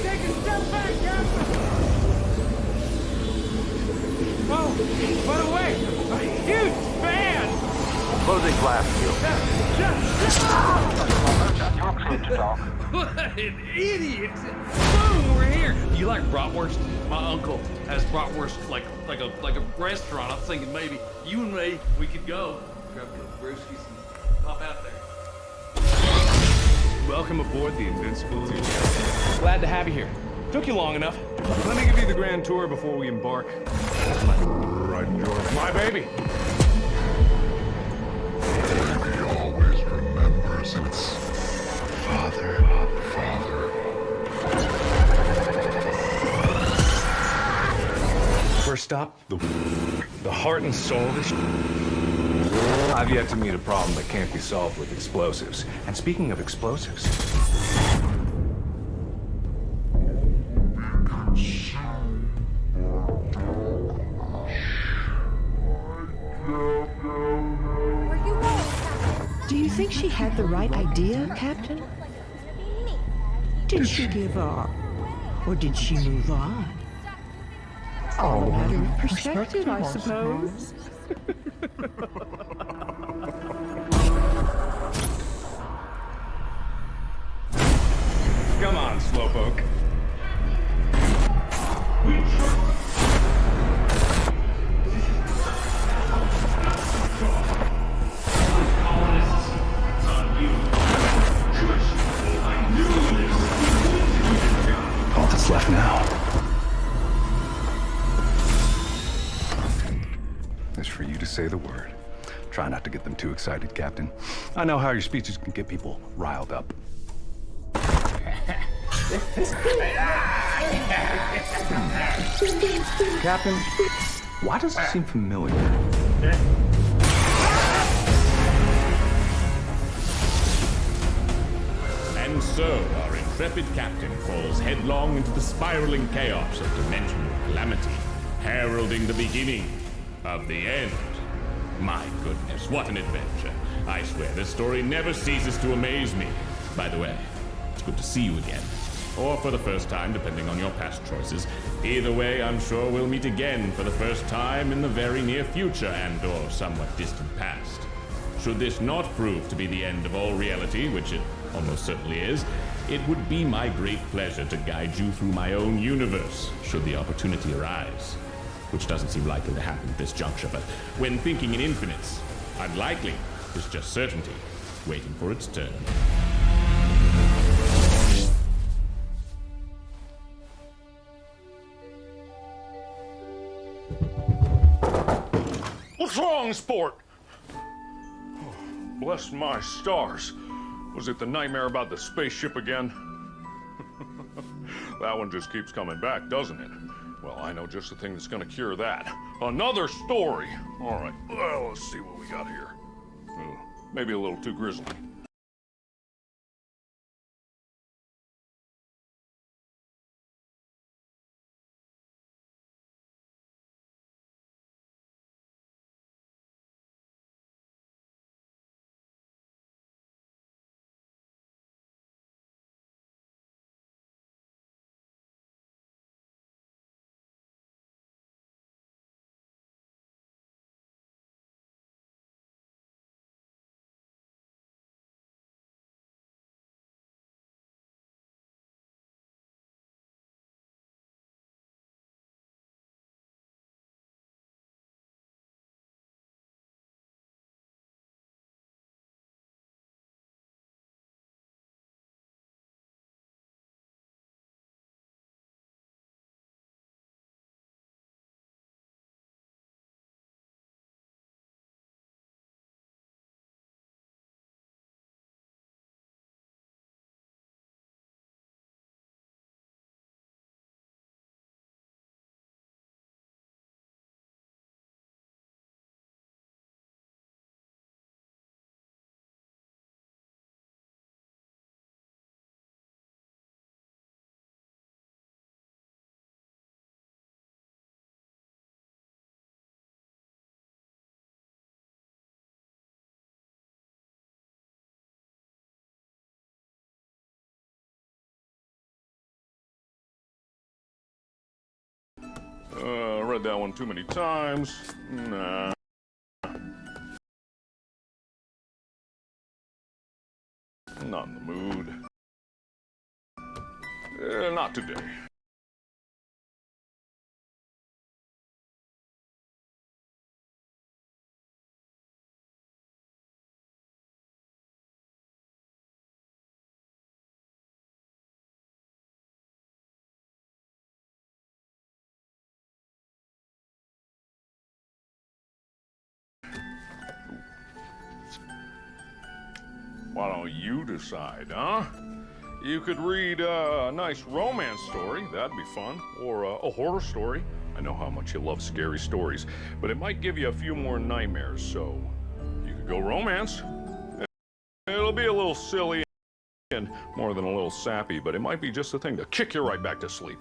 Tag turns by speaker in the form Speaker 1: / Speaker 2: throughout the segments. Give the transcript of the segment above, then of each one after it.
Speaker 1: Take a step back, Captain! Oh, by the way, a huge fan!
Speaker 2: Closing blast field.
Speaker 3: You're clear to talk.
Speaker 1: What an idiot! Boom, we're here. You like bratwurst? My uncle has bratwurst like a restaurant. I'm thinking maybe you and me, we could go grab the brewskis and pop out there.
Speaker 4: Welcome aboard the Invincible 2.
Speaker 5: Glad to have you here. Took you long enough.
Speaker 4: Let me give you the grand tour before we embark. Right, George. My baby.
Speaker 6: Baby always remembers its father.
Speaker 5: First stop, the heart and soul of this.
Speaker 4: I've yet to meet a problem that can't be solved with explosives.
Speaker 5: And speaking of explosives,
Speaker 7: Do you think she had the right idea, Captain? Did she give up? Or did she move on? All a matter of perspective, I suppose.
Speaker 4: Come on, Slowpoke.
Speaker 5: all that's left now
Speaker 4: is for you to say the word. Try not to get them too excited, Captain. I know how your speeches can get people riled up. Captain, why does it seem familiar?
Speaker 8: And so, our intrepid captain falls headlong into the spiraling chaos of dimensional calamity, heralding the beginning of the end. My goodness, what an adventure. I swear, this story never ceases to amaze me. By the way, it's good to see you again. Or for the first time, depending on your past choices. Either way, I'm sure we'll meet again for the first time in the very near future and/or somewhat distant past. Should this not prove to be the end of all reality, which it almost certainly is, it would be my great pleasure to guide you through my own universe, should the opportunity arise. Which doesn't seem likely to happen at this juncture, but when thinking in infinites, unlikely is just certainty, waiting for its turn.
Speaker 9: What's wrong, sport? Oh, bless my stars. Was it the nightmare about the spaceship again? That one just keeps coming back, doesn't it? Well, I know just the thing that's gonna cure that. Another story! All right, well, let's see what we got here. Maybe a little too grisly. read that one too many times. Nah. Not in the mood. Not today. Why don't you decide, huh? You could read a nice romance story, that'd be fun, or a horror story. I know how much you love scary stories, but it might give you a few more nightmares, so you could go romance. It'll be a little silly and more than a little sappy, but it might be just the thing to kick you right back to sleep.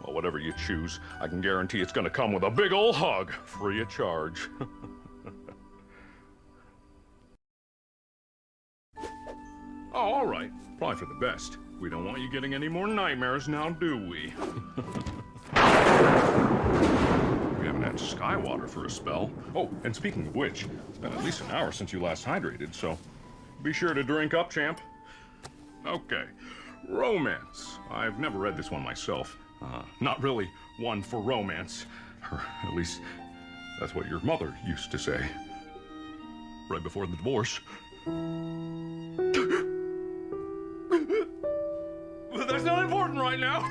Speaker 9: Well, whatever you choose, I can guarantee it's gonna come with a big ol' hug, free of charge. Oh, all right. Probably for the best. We don't want you getting any more nightmares now, do we? We haven't had Skywater for a spell. Oh, and speaking of which, it's been at least an hour since you last hydrated, so be sure to drink up, champ. Okay. Romance. I've never read this one myself. Not really one for romance. Or at least, that's what your mother used to say. Right before the divorce. But that's not important right now.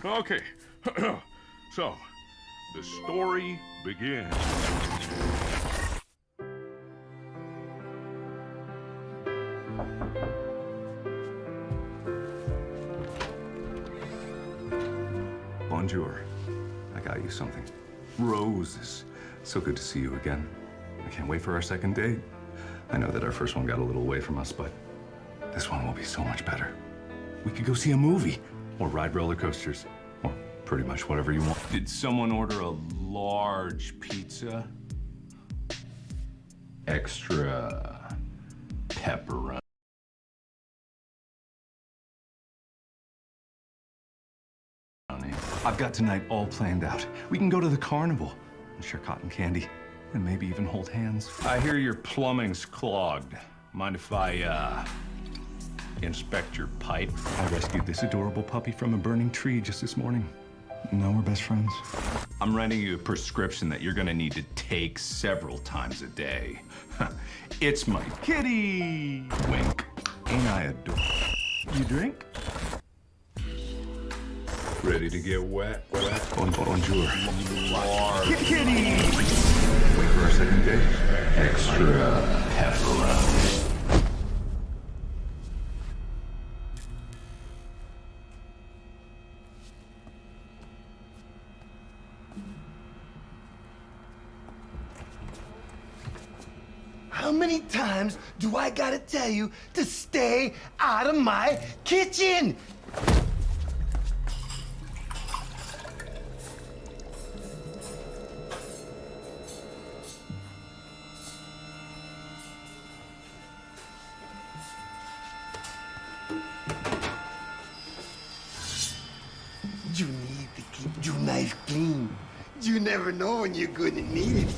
Speaker 9: Okay. So, the story begins.
Speaker 4: Bonjour. I got you something. Roses. So good to see you again. I can't wait for our second date. I know that our first one got a little away from us, but this one will be so much better. We could go see a movie, or ride roller coasters, or pretty much whatever you want. Did someone order a large pizza? Extra pepperoni. I've got tonight all planned out. We can go to the carnival and share cotton candy, and maybe even hold hands. I hear your plumbing's clogged. Mind if I, inspect your pipe? I rescued this adorable puppy from a burning tree just this morning. Now we're best friends. I'm writing you a prescription that you're gonna need to take several times a day. It's my kitty! Wink. Ain't I adorable? You drink? Ready to get wet? Bonjour. Kitty! Wait for our second date. Extra pepperoni.
Speaker 3: How many times do I gotta tell you to stay out of my kitchen? You need to keep your knife clean. You never know when you're gonna need it.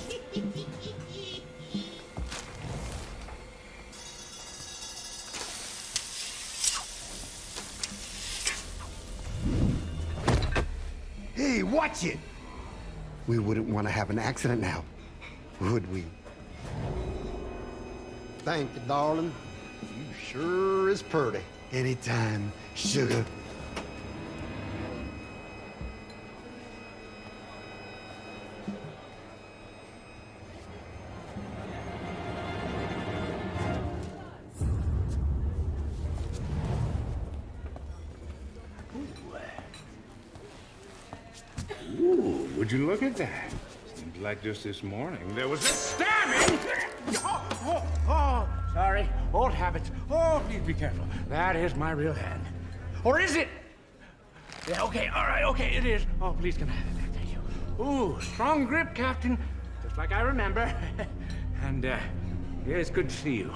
Speaker 3: Hey, watch it! We wouldn't want to have an accident now, would we? Thank you, darling. You sure is pretty. Anytime, sugar.
Speaker 10: Ooh, would you look at that? Seems like just this morning there was a stabbing! Oh, sorry. Old habits. Oh, please be careful. That is my real hand. Or is it? Yeah, okay, all right, okay, it is. Oh, please, can I have it back? Thank you. Ooh, strong grip, Captain. Just like I remember. And, yeah, it's good to see you.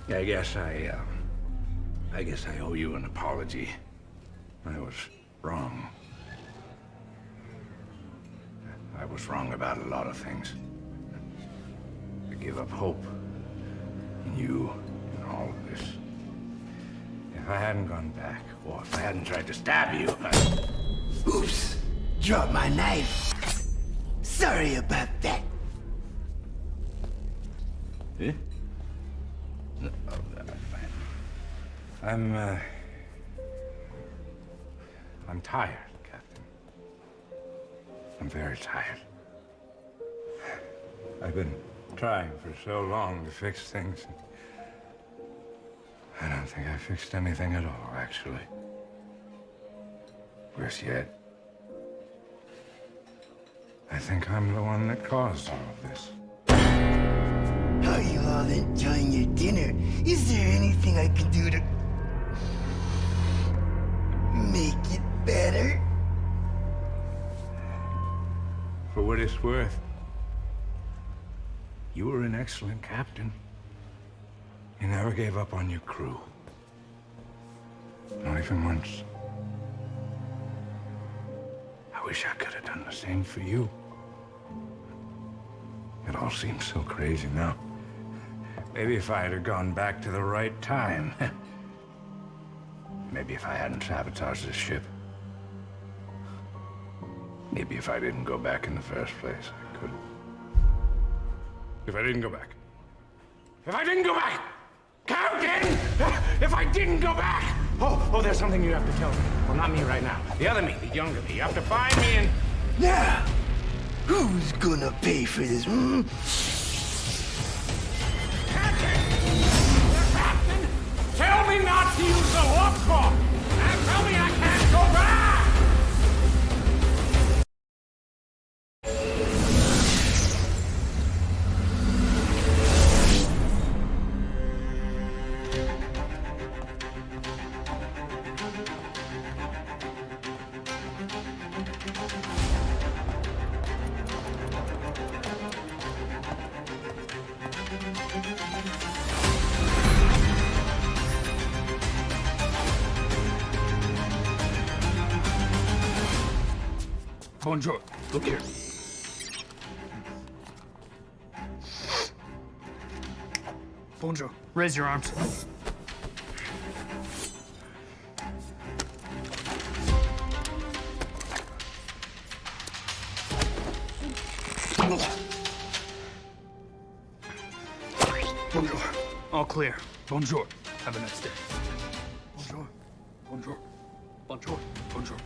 Speaker 10: I guess I owe you an apology. I was wrong. I was wrong about a lot of things. I gave up hope in you and all of this. If I hadn't gone back, or if I hadn't tried to stab you,
Speaker 3: Oops, dropped my knife. Sorry about that.
Speaker 10: Eh? No, I'm tired, Captain. I'm very tired. I've been trying for so long to fix things. I don't think I fixed anything at all, actually. Worse yet, I think I'm the one that caused all of this.
Speaker 3: Are you all enjoying your dinner? Is there anything I can do to make it better?
Speaker 10: For what it's worth, you were an excellent captain. You never gave up on your crew. Not even once. I wish I could have done the same for you. It all seems so crazy now. Maybe if I had gone back to the right time. Maybe if I hadn't sabotaged this ship. Maybe if I didn't go back in the first place, I could. If I didn't go back. If I didn't go back! Captain! If I didn't go back! Oh, there's something you have to tell me. Well, not me right now. The other me, the younger me. You have to find me and...
Speaker 3: Now, who's gonna pay for this?
Speaker 10: Captain! Captain! Tell me not to use the warp core! And tell me I can't go back!
Speaker 4: Bonjour. Look here. Bonjour. Raise your arms. Bonjour. All clear. Bonjour. Have a nice day. Bonjour. Bonjour. Bonjour. Bonjour.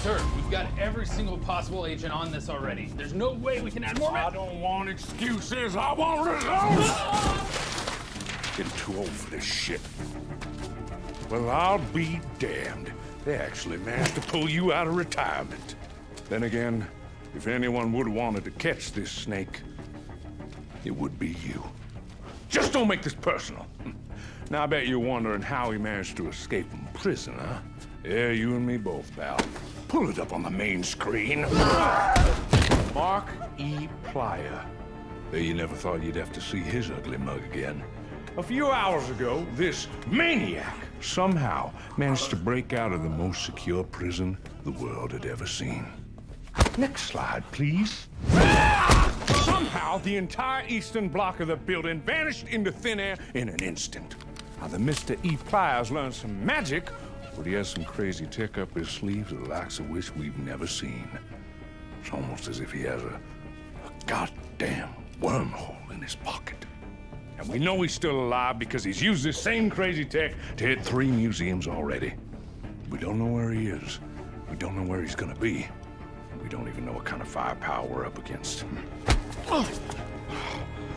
Speaker 1: Sir, we've got every single possible agent on this already. There's no way we can add more men.
Speaker 9: I don't want excuses. I want results. Getting too old for this shit. Well, I'll be damned. They actually managed to pull you out of retirement. Then again, if anyone would have wanted to catch this snake, it would be you. Just don't make this personal. Now, I bet you're wondering how he managed to escape from prison, huh? Yeah, you and me both, pal. Pull it up on the main screen. Markiplier. You never thought you'd have to see his ugly mug again. A few hours ago, this maniac somehow managed to break out of the most secure prison the world had ever seen. Next slide, please. Somehow, the entire eastern block of the building vanished into thin air in an instant. Now, the Mr. E. Pliers learned some magic, but he has some crazy tech up his sleeves, the likes of which we've never seen. It's almost as if he has a goddamn wormhole in his pocket. And we know he's still alive because he's used this same crazy tech to hit 3 museums already. We don't know where he is. We don't know where he's gonna be. We don't even know what kind of firepower we're up against. Oh.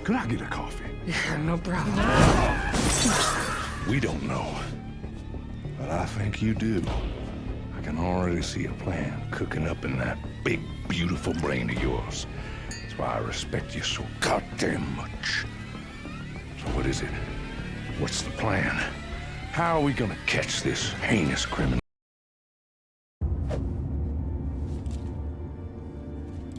Speaker 9: Could I get a coffee?
Speaker 7: Yeah, no problem.
Speaker 9: We don't know. But I think you do. I can already see a plan cooking up in that big, beautiful brain of yours. That's why I respect you so goddamn much. So what is it? What's the plan? How are we gonna catch this heinous criminal?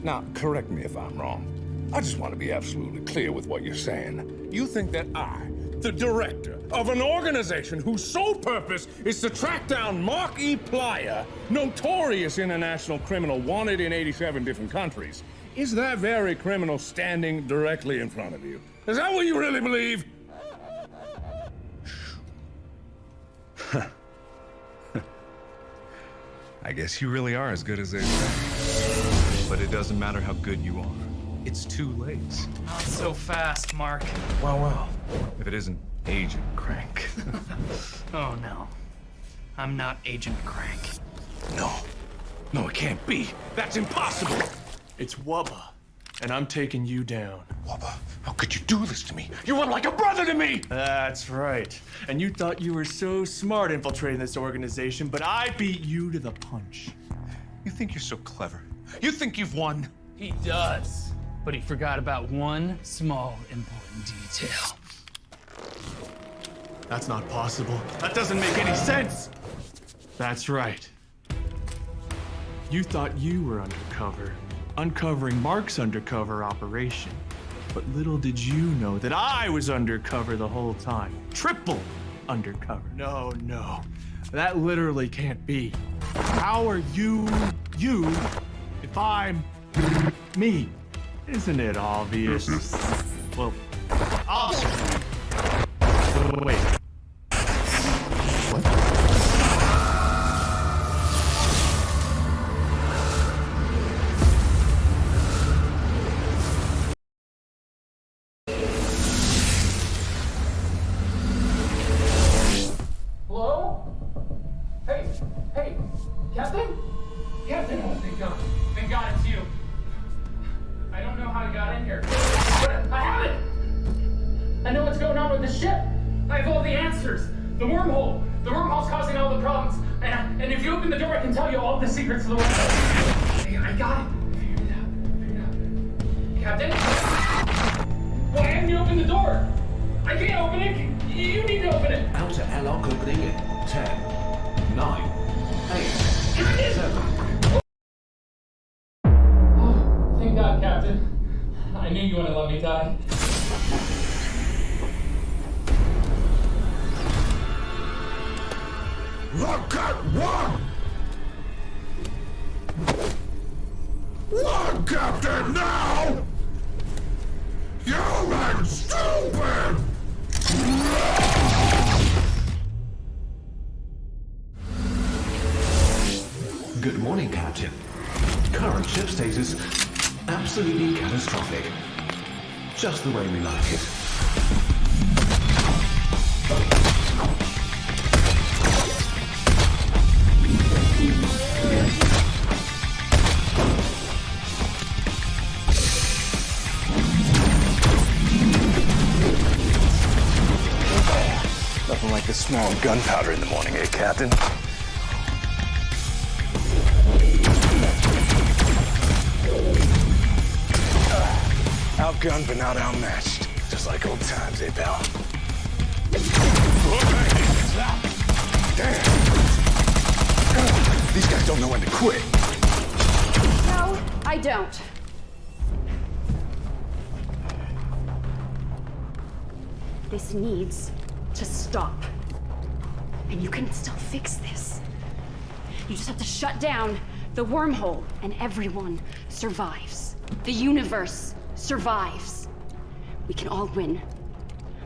Speaker 9: Now, correct me if I'm wrong. I just want to be absolutely clear with what you're saying. You think that I, the director,
Speaker 10: of an organization whose sole purpose is to track down Markiplier, notorious international criminal wanted in 87 different countries, is that very criminal standing directly in front of you? Is that what you really believe?
Speaker 4: I guess you really are as good as they say. But it doesn't matter how good you are. It's too late.
Speaker 11: Not so fast, Mark.
Speaker 4: Well. If it isn't Agent Crank.
Speaker 11: Oh, no. I'm not Agent Crank.
Speaker 5: No, it can't be. That's impossible.
Speaker 12: It's Wubba, and I'm taking you down.
Speaker 5: Wubba, how could you do this to me? You were like a brother to me!
Speaker 12: That's right. And you thought you were so smart infiltrating this organization, but I beat you to the punch.
Speaker 4: You think you're so clever? You think you've won?
Speaker 11: He does. But he forgot about one small, important detail.
Speaker 12: That's not possible. That doesn't make any sense. That's right. You thought you were undercover, uncovering Mark's undercover operation. But little did you know that I was undercover the whole time. Triple undercover. No. That literally can't be. How are you if I'm me? Isn't it obvious? Well, obvious. Wait. What?
Speaker 11: Hello? Hey, Captain? Captain, oh, thank God it's you. I don't know how you got in here, but I have it! I know what's going on with the ship. I have all the answers. The wormhole's causing all the problems. And if you open the door, I can tell you all the secrets of the wormhole. I got it. Figured it out. Captain? Why haven't you opened the door? I can't open it. You need to open it.
Speaker 13: Outer airlock opening in 10, 9, 8, 7.
Speaker 11: Oh, thank God, Captain. I knew you wouldn't let me die.
Speaker 6: Look at one! One captain now! You stupid!
Speaker 13: Good morning, Captain. Current ship status, absolutely catastrophic. Just the way we like it.
Speaker 5: Nothing like the smell of gunpowder in the morning, eh, Captain? Outgunned but not outmatched. Just like old times, eh, pal? Damn! These guys don't know when to quit.
Speaker 14: No, I don't. This needs to stop. And you can still fix this. You just have to shut down the wormhole, and everyone survives. The universe survives. We can all win.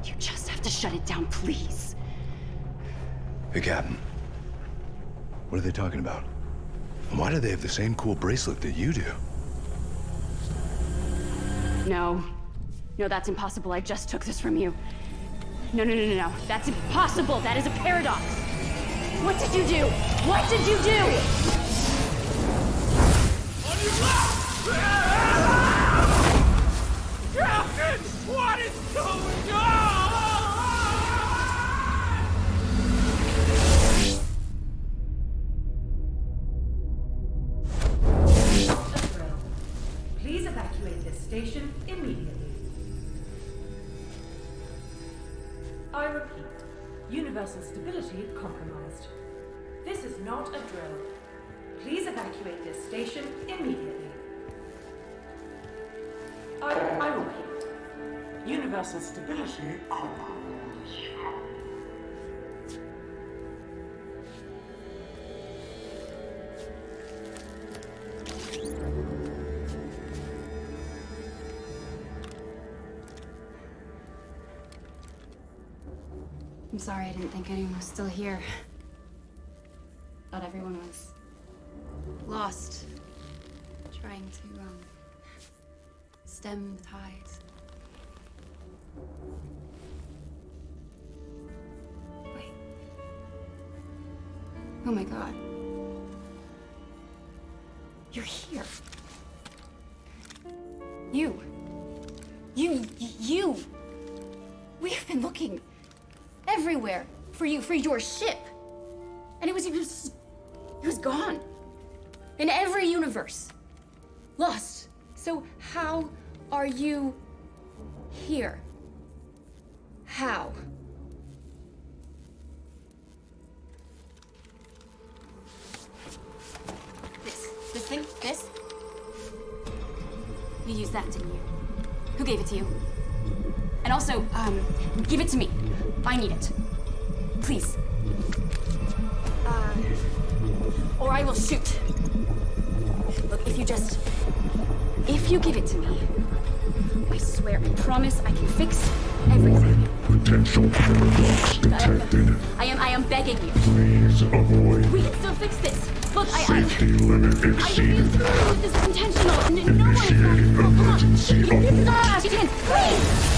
Speaker 14: You just have to shut it down, please.
Speaker 5: Hey, Captain. What are they talking about? And why do they have the same cool bracelet that you do?
Speaker 14: No. No, that's impossible. I just took this from you. No. That's impossible. That is a paradox. What did you do? What did you do?
Speaker 10: On your left! Captain! What is going on?
Speaker 15: Please evacuate this station immediately. I repeat, universal stability compromised. This is not a drill. Please evacuate this station immediately. I repeat, universal stability compromised.
Speaker 14: I'm sorry, I didn't think anyone was still here. Thought everyone was lost, trying to, stem the tides. Wait. Oh my God. You're here. You. We have been looking everywhere for you, for your ship. And it was gone. In every universe. Lost. So how are you here? How? This thing? This? You used that, didn't you? Who gave it to you? And also, give it to me. I need it. Please. Or I will shoot. Look, if you give it to me, I swear, I promise I can fix everything.
Speaker 6: Potential paradox detected.
Speaker 14: I am begging you.
Speaker 6: Please avoid.
Speaker 14: We can still fix this. Look,
Speaker 6: Safety limit exceeded.
Speaker 14: This is intentional.
Speaker 6: Initiating emergency abort.
Speaker 14: Please!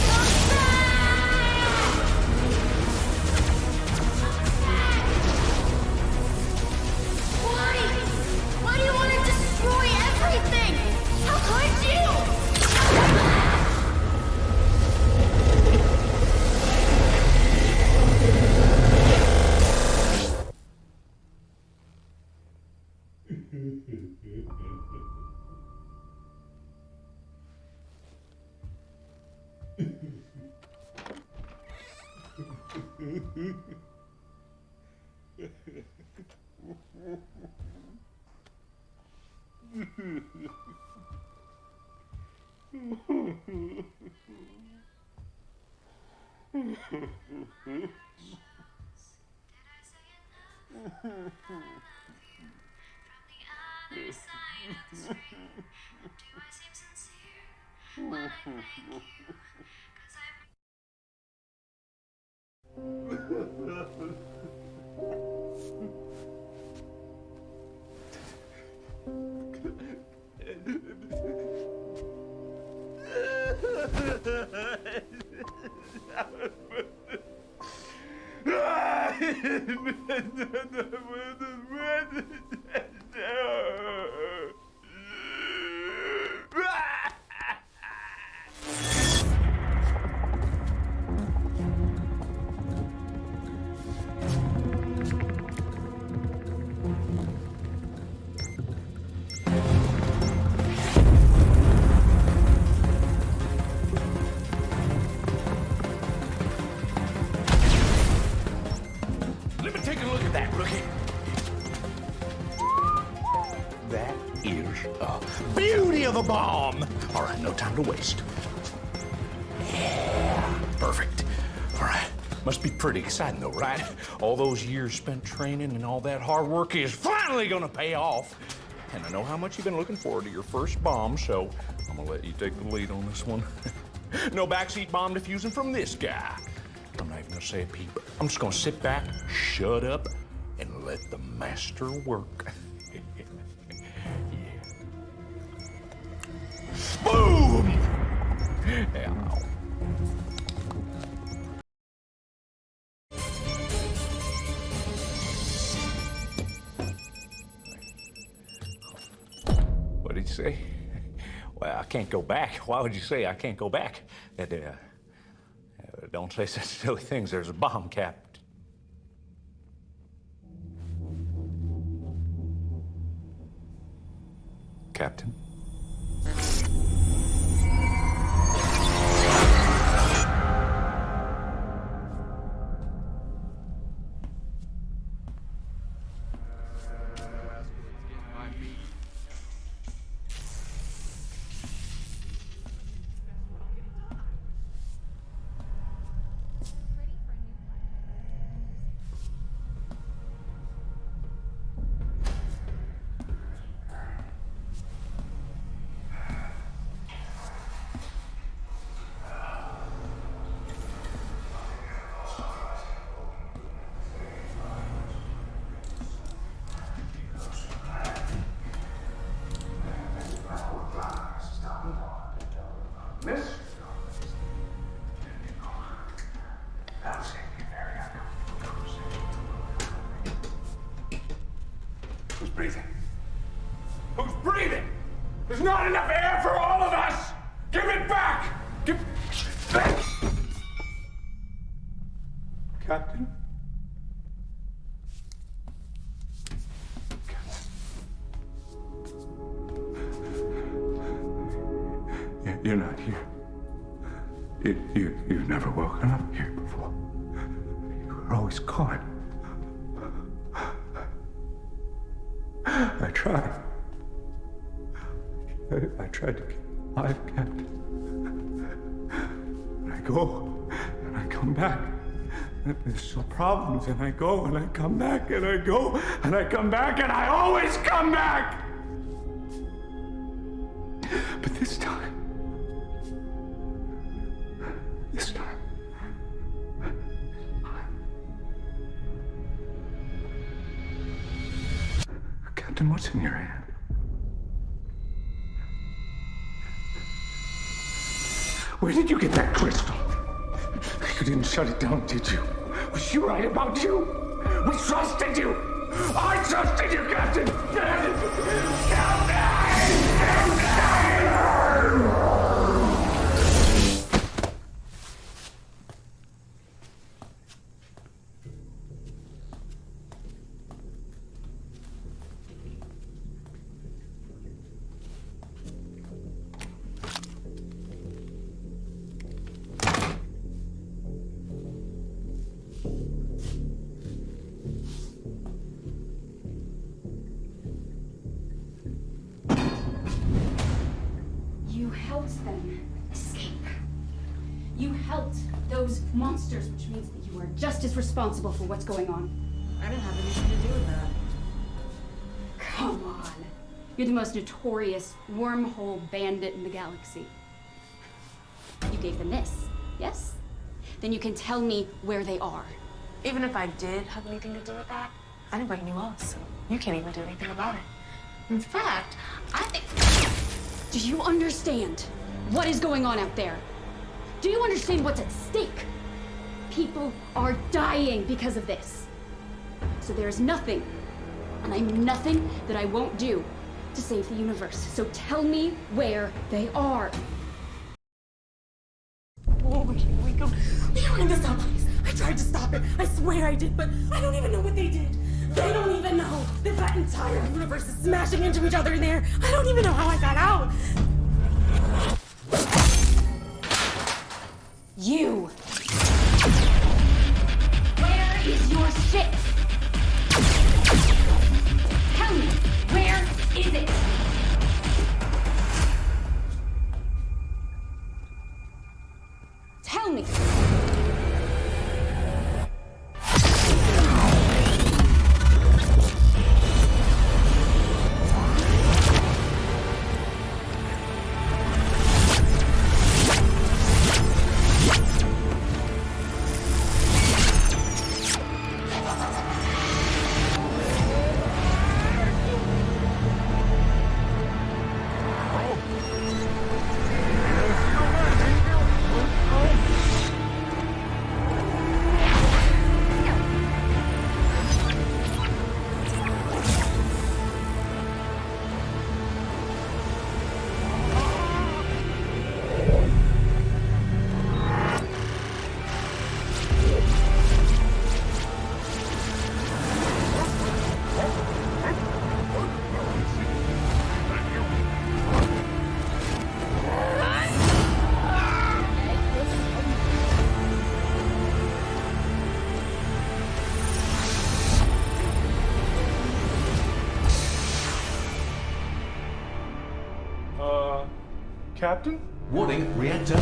Speaker 14: Why do you want to destroy everything? How could you?
Speaker 10: Let me take a look at that, Rookie. That is a beauty of a bomb. All right, no time to waste. Yeah, perfect. All right, must be pretty exciting though, right? All those years spent training and all that hard work is finally gonna pay off. And I know how much you've been looking forward to your first bomb, so I'm gonna let you take the lead on this one. No backseat bomb defusing from this guy. I'm not even gonna say a peep. I'm just gonna sit back, shut up, and let the master work. Yeah. Boom! Ow. What did you say? Well, I can't go back. Why would you say I can't go back? Don't say such silly things. There's a bomb capped.
Speaker 5: Captain?
Speaker 10: breathing? Who's breathing? There's not enough air for all of us! Give it back! Give back! Captain? You're not here. You've never woken up here before. You were always gone. I tried. I tried to keep alive, Captain. And I go, and I come back. And there's still problems, and I go, and I come back, and I go, and I come back, and I always come back! But this time, Captain, what's in your hand? Where did you get that crystal? You didn't shut it down, did you? Was she right about you? We trusted you! I trusted you, Captain!
Speaker 14: You helped them escape. You helped those monsters, which means that you are just as responsible for what's going on.
Speaker 15: I didn't have anything to do with that.
Speaker 14: Come on. You're the most notorious wormhole bandit in the galaxy. You gave them this, yes? Then you can tell me where they are.
Speaker 15: Even if I did have anything to do with that, I didn't break any laws, so you can't even do anything about it. In fact, I think...
Speaker 14: Do you understand what is going on out there? Do you understand what's at stake? People are dying because of this. So there's nothing, and I mean nothing, that I won't do to save the universe. So tell me where they are.
Speaker 15: Oh, we go. We were in the subways. I tried to stop it. I swear I did, but I don't even know what they did. They don't even know that that entire universe is smashing into each other in there. I don't even know how I got out.
Speaker 14: You! Where is your ship? Tell me, where is it? Tell me!
Speaker 10: Captain?
Speaker 13: Warning, reactor.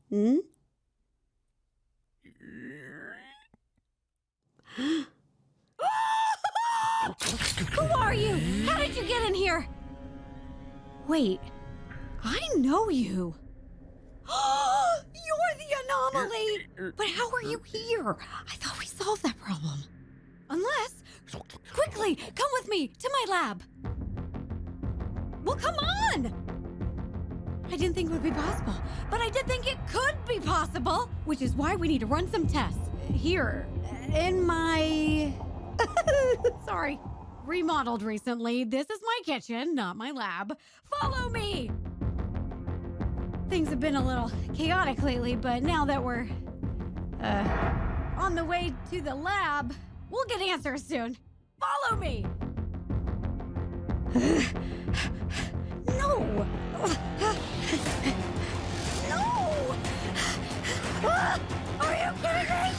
Speaker 15: Hmm? Who are you? How did you get in here? Wait, I know you. You're the anomaly! But how are you here? I thought we solved that problem. Unless... Quickly, come with me to my lab. Well, come on! I didn't think it would be possible, but I did think it could be possible, which is why we need to run some tests. Here, in my... Sorry. Remodeled recently. This is my kitchen, not my lab. Follow me! Things have been a little chaotic lately, but now that we're, on the way to the lab, we'll get answers soon. Follow me! No! No! Are you kidding me?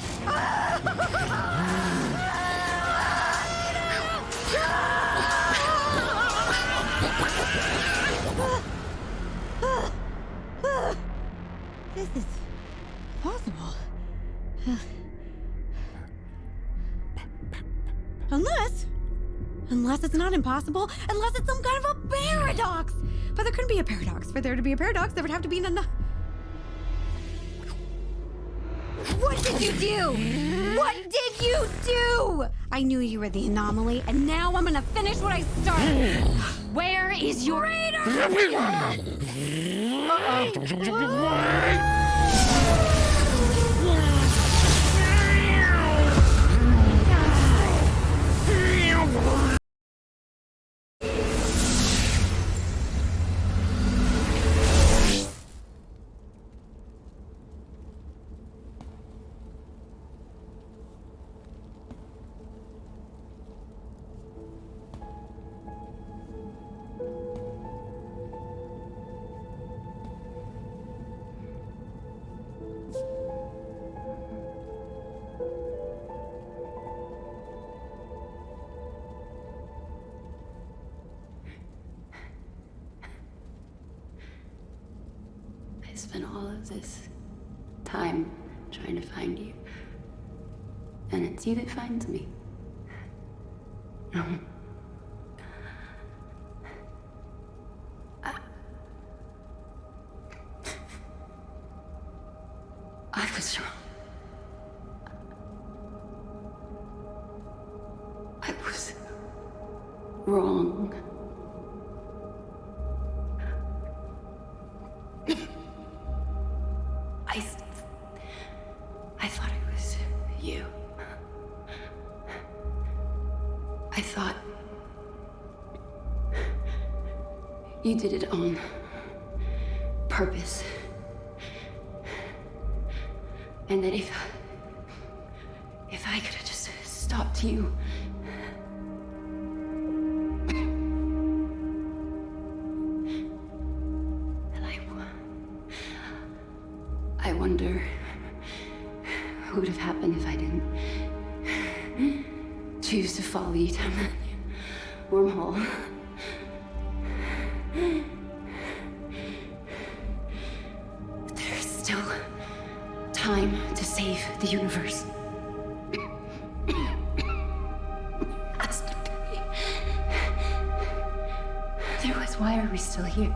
Speaker 15: This is possible. Unless it's not impossible, unless it's some kind of a paradox. But there couldn't be a paradox. For there to be a paradox, there would have to be an... What did you do? What did you do? I knew you were the anomaly, and now I'm gonna finish what I started. Where is your...
Speaker 16: I spent all of this time trying to find you. And it's you that finds me. I was wrong. I was wrong. I thought it was you. I thought you did it on purpose. And that if I could have just stopped you. And I wonder what would have happened if I didn't choose to follow you down that wormhole. There's still time to save the universe. Has to be. Otherwise, why are we still here?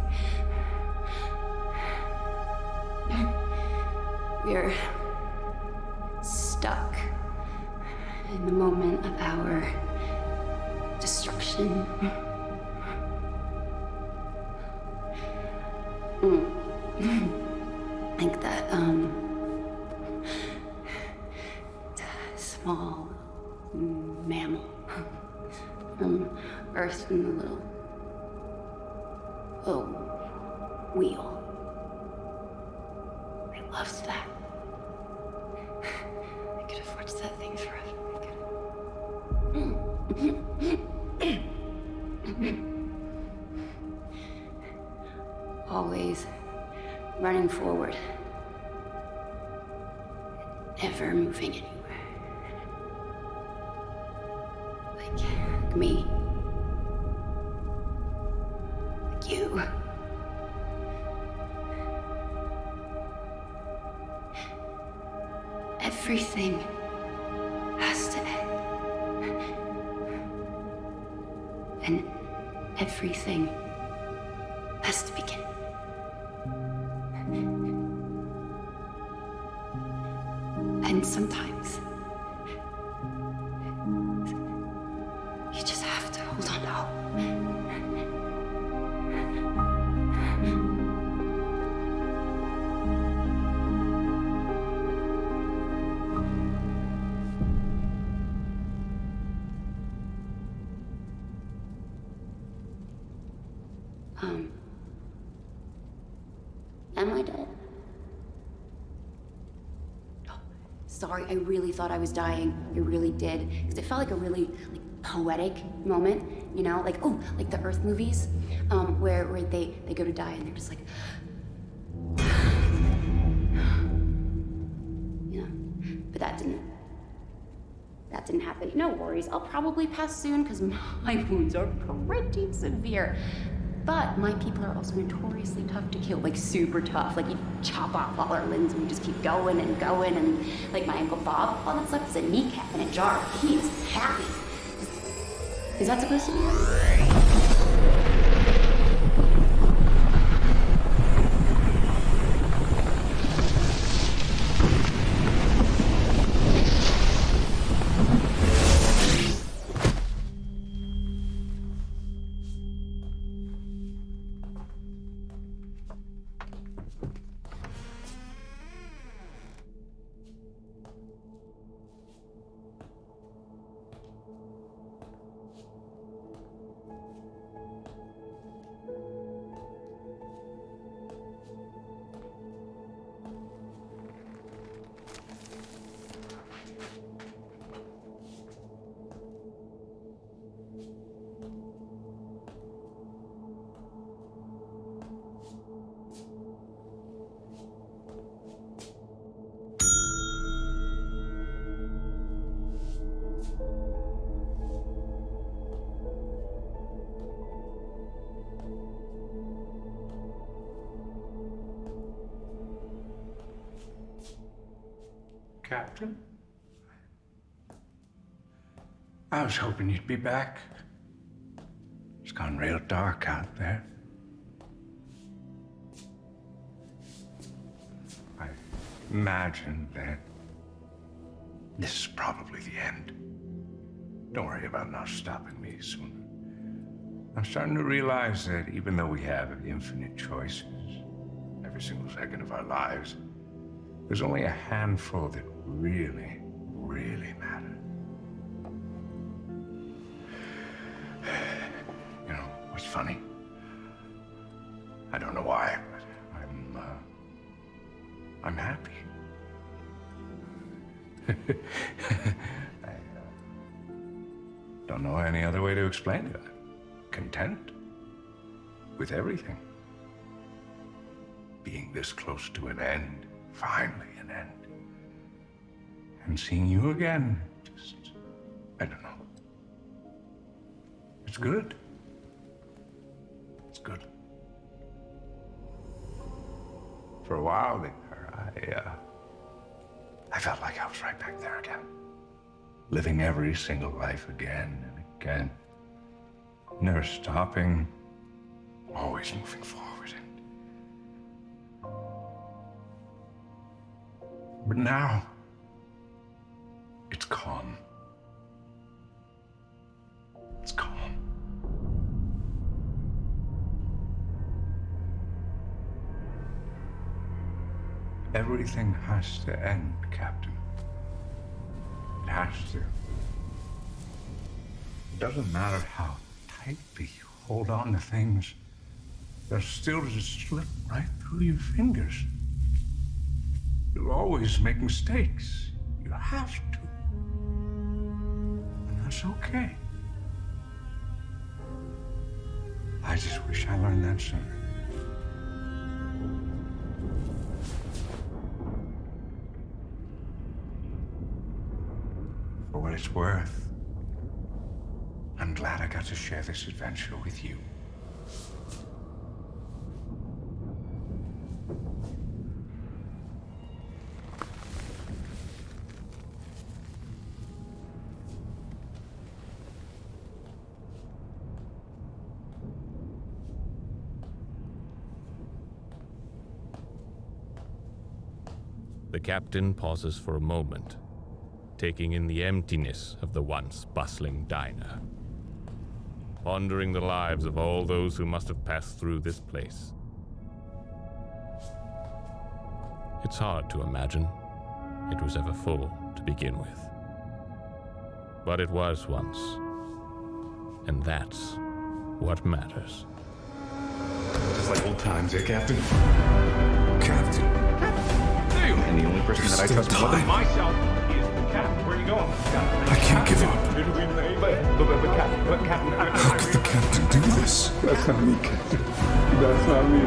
Speaker 16: We're stuck in the moment of our destruction. Like that, small mammal from Earth in the little, wheel. I loved that. I could have watched that thing forever. Always running forward, never moving anywhere. Like me. Everything has to end. And everything has to begin. And sometimes you just have to hold on to hope. Am I dead? Oh, sorry, I really thought I was dying. I really did. Because it felt like a really poetic moment, you know? Like, oh, like the Earth movies, where they go to die and they're just like, you know? But that didn't happen. No worries, I'll probably pass soon because my wounds are pretty severe. But my people are also notoriously tough to kill, like super tough. Like you chop off all our limbs and we just keep going and going. And like my Uncle Bob, all that's left is a kneecap in a jar. He is happy. Is that supposed to be it?
Speaker 10: Captain? I was hoping you'd be back. It's gone real dark out there. I imagine that this is probably the end. Don't worry about not stopping me soon. I'm starting to realize that even though we have infinite choices, every single second of our lives, there's only a handful that really, really matter. You know, what's funny? I don't know why, but I'm happy. I don't know any other way to explain it. Content with everything. Being this close to an end. Finally an end. And seeing you again, just, I don't know. It's good. It's good. For a while there, I felt like I was right back there again. Living every single life again and again. Never stopping, always moving forward. But now, it's calm. It's calm. Everything has to end, Captain. It has to. It doesn't matter how tightly you hold on to things, they'll still just slip right through your fingers. You'll always make mistakes. You have to. And that's okay. I just wish I learned that sooner. For what it's worth, I'm glad I got to share this adventure with you.
Speaker 8: The captain pauses for a moment, taking in the emptiness of the once bustling diner, pondering the lives of all those who must have passed through this place. It's hard to imagine it was ever full to begin with. But it was once, and that's what matters.
Speaker 4: Just like old times, eh, Captain?
Speaker 5: Captain.
Speaker 4: And the only person that I trust more than myself is the captain. Where are you going?
Speaker 6: I can't give up. How could the captain do this?
Speaker 5: That's not me, Captain. That's not me.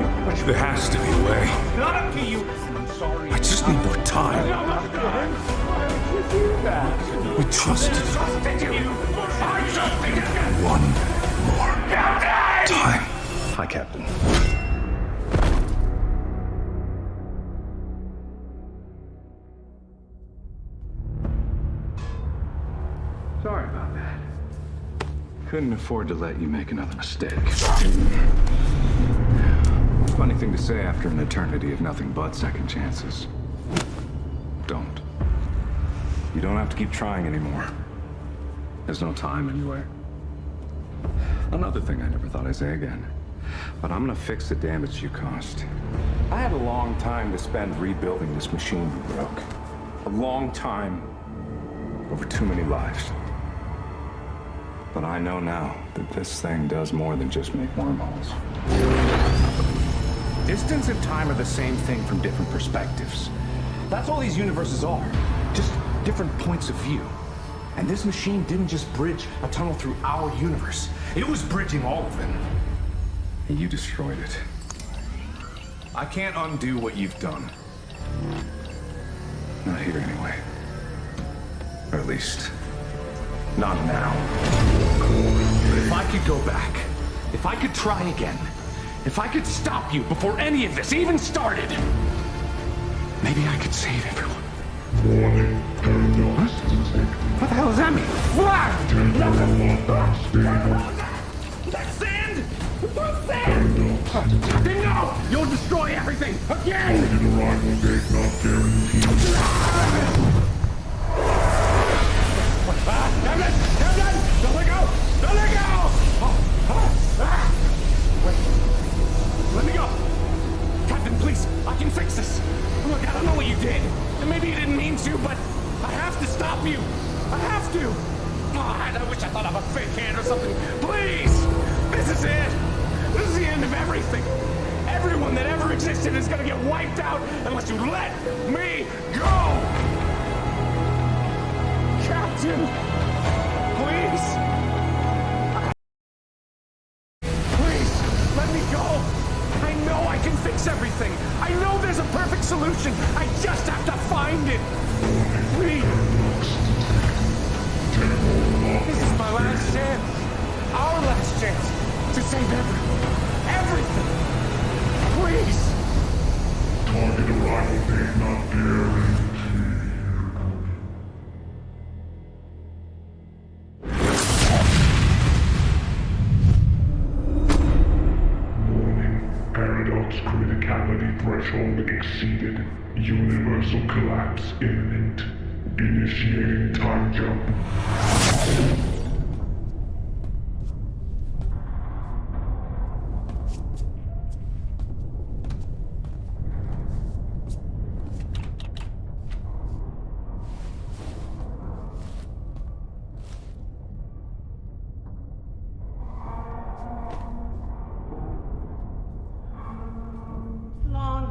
Speaker 6: There has to be a way.
Speaker 4: Not up to you. I'm sorry.
Speaker 6: I just need more time. We trusted you. One more time.
Speaker 4: Hi, Captain. Sorry about that. Couldn't afford to let you make another mistake. Funny thing to say after an eternity of nothing but second chances. Don't. You don't have to keep trying anymore. There's no time anywhere. Another thing I never thought I'd say again. But I'm gonna fix the damage you caused. I had a long time to spend rebuilding this machine you broke. A long time over too many lives. But I know now that this thing does more than just make wormholes. Distance and time are the same thing from different perspectives. That's all these universes are. Just different points of view. And this machine didn't just bridge a tunnel through our universe. It was bridging all of them. And you destroyed it. I can't undo what you've done. Not here anyway. Or at least, not now. If I could go back, if I could try again, if I could stop you before any of this even started, maybe I could save everyone.
Speaker 6: Warning, paradox.
Speaker 4: What the hell does that mean?
Speaker 11: That's sand! That's sand! Then no! You'll destroy everything! Again!
Speaker 6: Target arrival date not guaranteed.
Speaker 11: Captain! Don't let go! Don't let go! Wait. Let me go! Captain, please! I can fix this! Look, I don't know what you did. And maybe you didn't mean to, but I have to stop you! I have to! God, I wish I thought of a fake hand or something. Please! This is it! This is the end of everything! Everyone that ever existed is gonna get wiped out unless you let me go! Captain! Please! Please, let me go! I know I can fix everything! I know there's a perfect solution! I just have to find it! Please! This is my last chance! Our last chance to save everything! Please!
Speaker 6: Target arrival date not guaranteed. Paradox criticality threshold exceeded. Universal collapse imminent. Initiating time jump.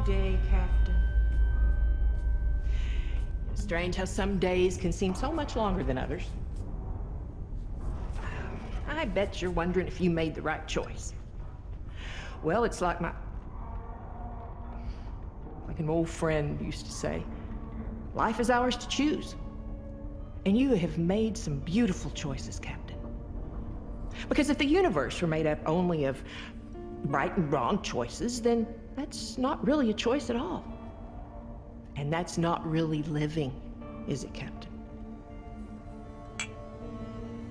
Speaker 7: Day, Captain. Strange how some days can seem so much longer than others. I bet you're wondering if you made the right choice. Well, it's like an old friend used to say, life is ours to choose. And you have made some beautiful choices, Captain. Because if the universe were made up only of right and wrong choices, then that's not really a choice at all. And that's not really living, is it, Captain?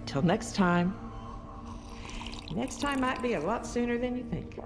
Speaker 7: Till next time. Next time might be a lot sooner than you think.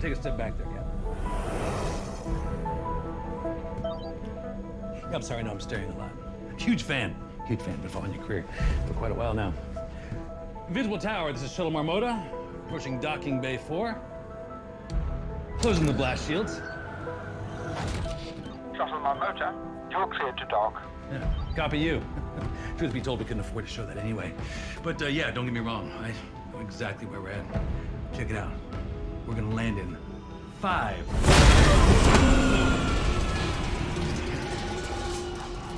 Speaker 1: take a step back there, Captain. Yeah, I'm sorry, no, I'm staring a lot. Huge fan, been following your career for quite a while now. Invisible Tower, this is Shuttle Marmota, approaching docking bay 4. Closing the blast shields.
Speaker 17: Shuttle Marmota, you're cleared to dock.
Speaker 1: Yeah, copy you. Truth be told, we couldn't afford to show that anyway. But yeah, don't get me wrong, I know exactly where we're at. Check it out. We're gonna land in 5.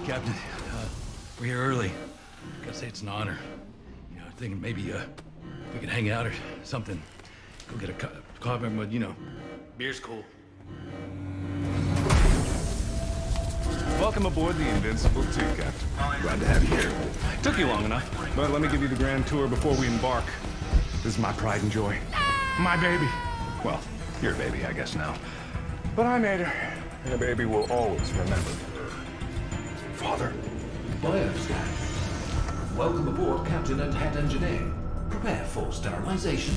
Speaker 1: Captain, we're here early. Gotta say it's an honor. You know, thinking maybe if we could hang out or something. Go get a coffee, but you know, beer's cool.
Speaker 4: Welcome aboard the Invincible 2, Captain. Glad to have you here. Took you long enough, but let me give you the grand tour before we embark. This is my pride and joy. My baby. Well, your baby, I guess now. But I made her, and a baby will always remember. Father.
Speaker 13: Bioscan. Welcome aboard, Captain and Head Engineer. Prepare for sterilization.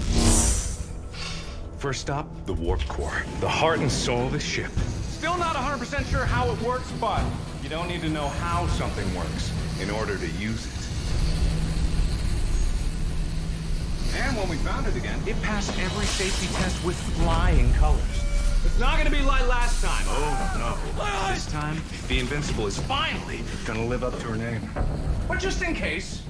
Speaker 4: First stop, the warp core. The heart and soul of the ship. Still not 100% sure how it works, but you don't need to know how something works in order to use it. And when we found it again, it passed every safety test with flying colors. It's not gonna be like last time. Oh, no. This time, the Invincible is finally gonna live up to her name. But just in case,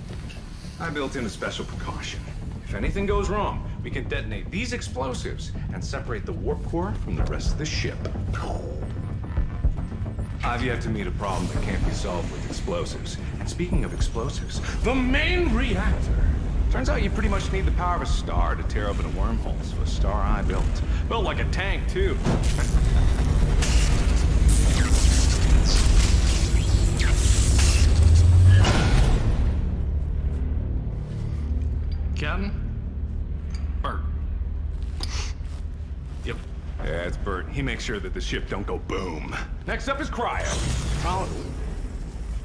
Speaker 4: I built in a special precaution. If anything goes wrong, we can detonate these explosives and separate the warp core from the rest of the ship. I've yet to meet a problem that can't be solved with explosives. And speaking of explosives, the main reactor. Turns out you pretty much need the power of a star to tear open a wormhole, so a star I built. Built like a tank, too.
Speaker 1: Captain? Bert. Yep.
Speaker 4: Yeah, it's Bert. He makes sure that the ship don't go boom. Next up is Cryo.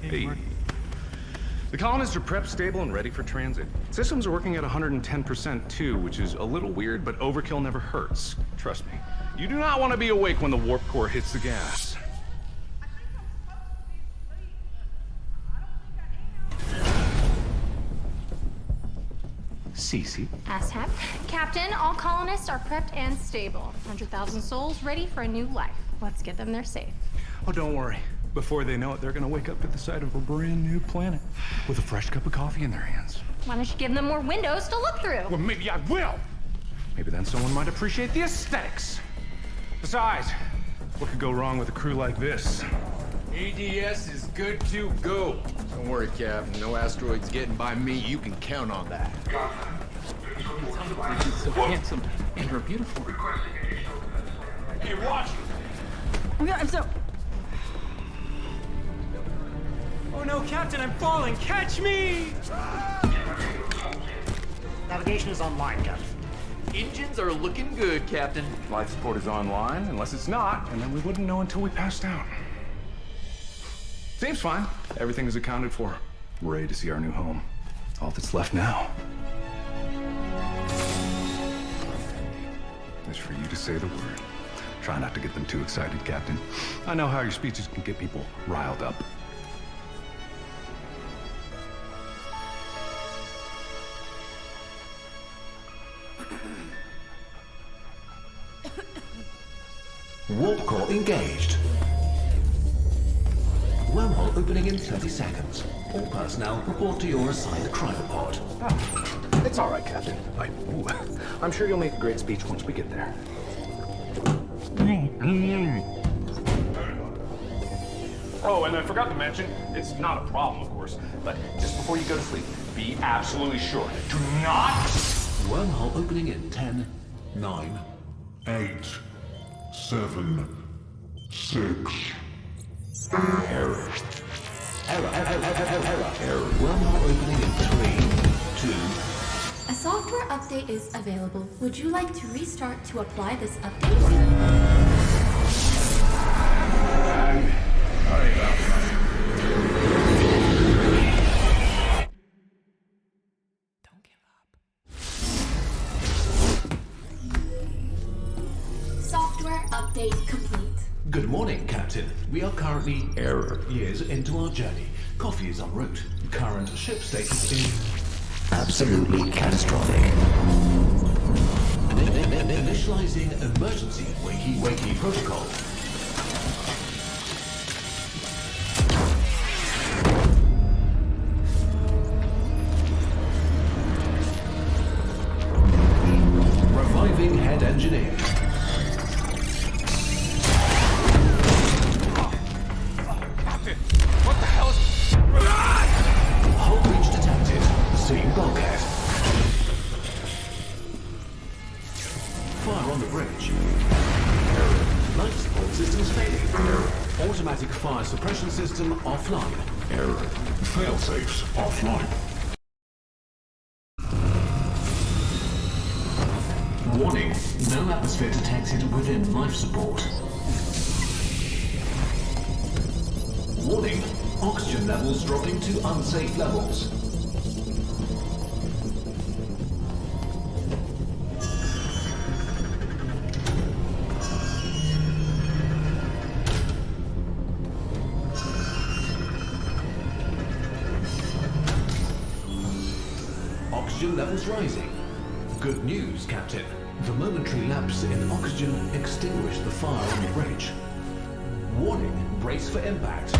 Speaker 4: Hey. The colonists are prepped, stable, and ready for transit. Systems are working at 110% too, which is a little weird, but overkill never hurts. Trust me. You do not want to be awake when the warp core hits the gas. Cece.
Speaker 18: ASHAP. Captain, all colonists are prepped and stable. 100,000 souls ready for a new life. Let's get them there safe.
Speaker 4: Oh, don't worry. Before they know it, they're gonna wake up at the sight of a brand new planet with a fresh cup of coffee in their hands.
Speaker 18: Why don't you give them more windows to look through?
Speaker 4: Well, maybe I will. Maybe then someone might appreciate the aesthetics. Besides, what could go wrong with a crew like this?
Speaker 19: ADS is good to go. Don't worry, Captain. No asteroids getting by me. You can count on that.
Speaker 11: He's so handsome and you're beautiful.
Speaker 19: Hey, watch it.
Speaker 15: I'm so...
Speaker 11: Oh no, Captain, I'm falling! Catch me!
Speaker 20: Navigation is online, Captain.
Speaker 19: Engines are looking good, Captain.
Speaker 4: Life support is online, unless it's not, and then we wouldn't know until we passed out. Seems fine. Everything is accounted for. We're ready to see our new home. All that's left now is for you to say the word. Try not to get them too excited, Captain. I know how your speeches can get people riled up.
Speaker 13: Warp core engaged. Wormhole opening in 30 seconds. All personnel report to your assigned cryopod.
Speaker 4: Oh, it's all right, Captain. I'm sure you'll make a great speech once we get there. Oh, and I forgot to mention, it's not a problem, of course, but just before you go to sleep, be absolutely sure. Do not...
Speaker 13: Wormhole opening in 10, 9,
Speaker 6: 8, 7, 6.
Speaker 13: Error. Error. Wormhole opening in 3, 2.
Speaker 21: A software update is available. Would you like to restart to apply this update? Update complete.
Speaker 13: Good morning, Captain. We are currently years into our journey. Coffee is en route. Current ship status is absolutely catastrophic. Initializing emergency wakey protocol. Reviving head engineer.
Speaker 10: Captain, what the hell is...
Speaker 13: Hull breach detected. Seeing bulkhead. Fire on the bridge. Life support systems failing. Automatic fire suppression system offline.
Speaker 6: Failsafes offline.
Speaker 13: Warning, no atmosphere detected within life support. Warning, oxygen levels dropping to unsafe levels. Oxygen levels rising. Good news, Captain. The momentary lapse in oxygen extinguished the fire on the bridge. Warning, brace for impact.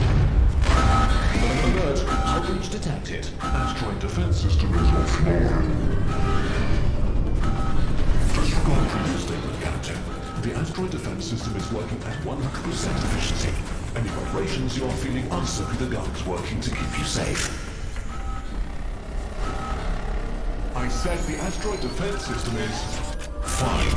Speaker 13: Alert, hull breach detected. Asteroid defense system is offline. Disregard previous statement, Captain. The asteroid defense system is working at 100% efficiency. Any vibrations you are feeling are simply the guns working to keep you safe. I said the asteroid defense system is fine.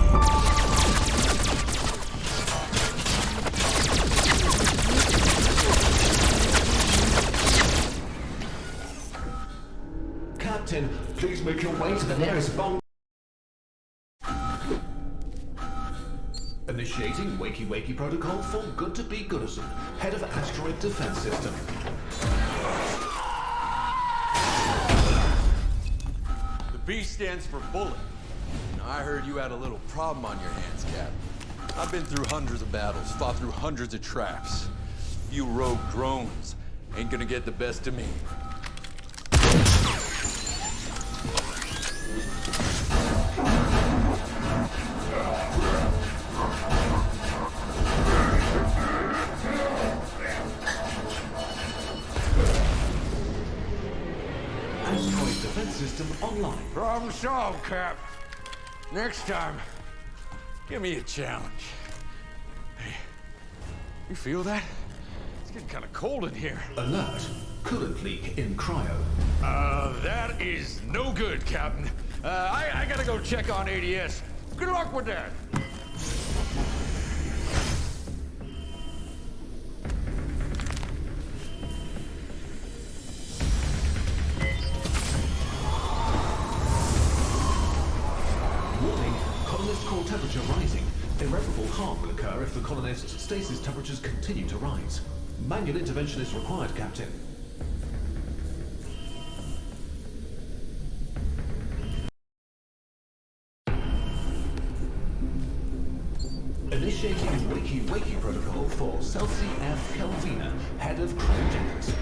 Speaker 13: Captain, please make your way to the nearest bomb. Initiating wakey protocol for Good to Be Goodison, head of asteroid defense system.
Speaker 19: B stands for bullet. I heard you had a little problem on your hands, Cap. I've been through hundreds of battles, fought through hundreds of traps. You rogue drones ain't gonna get the best of me.
Speaker 13: Asteroid defense system online.
Speaker 10: Problem solved, Cap. Next time, give me a challenge. Hey, you feel that? It's getting kind of cold in here.
Speaker 13: Alert. Coolant leak in cryo.
Speaker 10: That is no good, Captain. I gotta go check on ADS. Good luck with that.
Speaker 13: Core temperature rising. Irreparable harm will occur if the colonist's stasis temperatures continue to rise. Manual intervention is required, Captain. Initiating wakey protocol for Celsi F. Kelvina, head of cryogenics.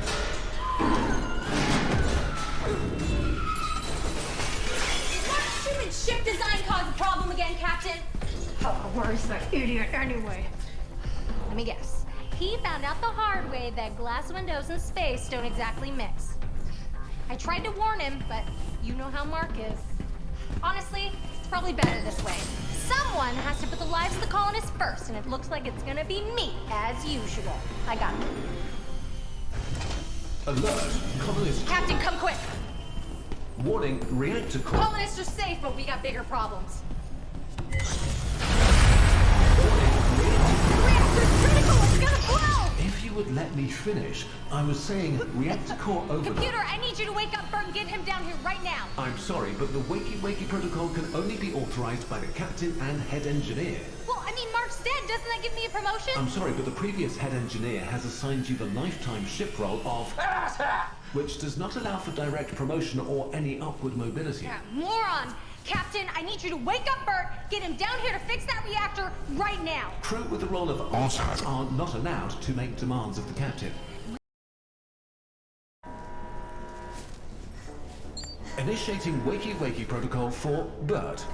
Speaker 18: Stupid ship design caused a problem again, Captain. Oh, where's that idiot anyway? Let me guess. He found out the hard way that glass windows in space don't exactly mix. I tried to warn him, but you know how Mark is. Honestly, it's probably better this way. Someone has to put the lives of the colonists first, and it looks like it's gonna be me, as usual. I got it.
Speaker 13: Alert! Colonist...
Speaker 18: Captain, come quick!
Speaker 13: Warning, reactor core...
Speaker 18: Colonists are safe, but we got bigger problems.
Speaker 13: If you would let me finish, I was saying reactor core over...
Speaker 18: Computer, I need you to wake up Bert and get him down here right now.
Speaker 13: I'm sorry, but the wakey protocol can only be authorized by the captain and head engineer.
Speaker 18: Well, I mean, Mark's dead. Doesn't that give me a promotion?
Speaker 13: I'm sorry, but the previous head engineer has assigned you the lifetime ship role of... which does not allow for direct promotion or any upward mobility.
Speaker 18: Yeah, moron! Captain, I need you to wake up Bert, get him down here to fix that reactor right now.
Speaker 13: Crew with the role of officers are not allowed to make demands of the captain. Initiating wakey-wakey protocol for Bert.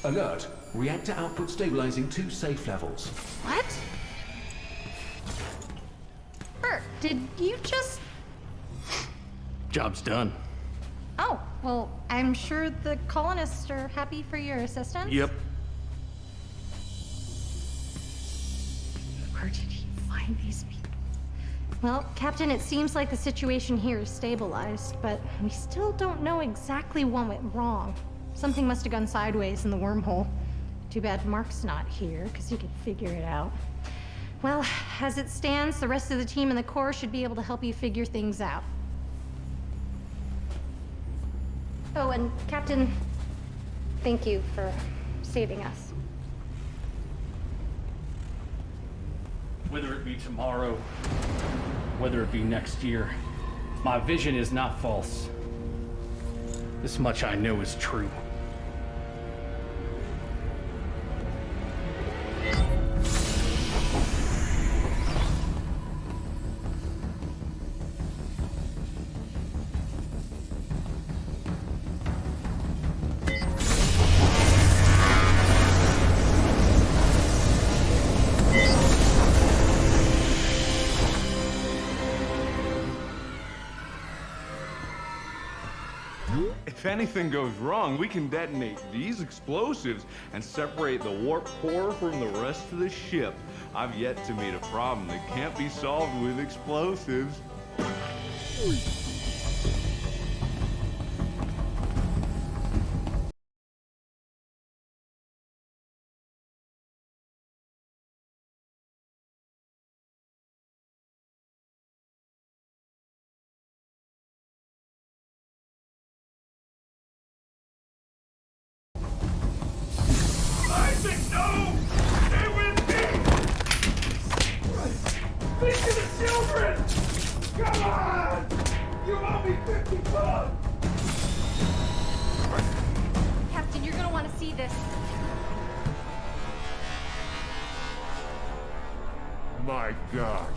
Speaker 13: Alert. Reactor output stabilizing to safe levels.
Speaker 18: What? Bert, did you just...
Speaker 12: Job's done.
Speaker 18: Oh, well, I'm sure the colonists are happy for your assistance.
Speaker 12: Yep.
Speaker 18: Where did he find these people? Well, Captain, it seems like the situation here is stabilized, but we still don't know exactly what went wrong. Something must have gone sideways in the wormhole. Too bad Mark's not here, because he could figure it out. Well, as it stands, the rest of the team in the Corps should be able to help you figure things out. Oh, and Captain, thank you for saving us.
Speaker 2: Whether it be tomorrow, whether it be next year, my vision is not false. This much I know is true.
Speaker 4: If anything goes wrong, we can detonate these explosives and separate the warp core from the rest of the ship. I've yet to meet a problem that can't be solved with explosives.
Speaker 10: Isaac, no! Stay with me! Think of the children! Come on! You owe me 50 bucks!
Speaker 18: Captain, you're gonna want to see this.
Speaker 10: My God.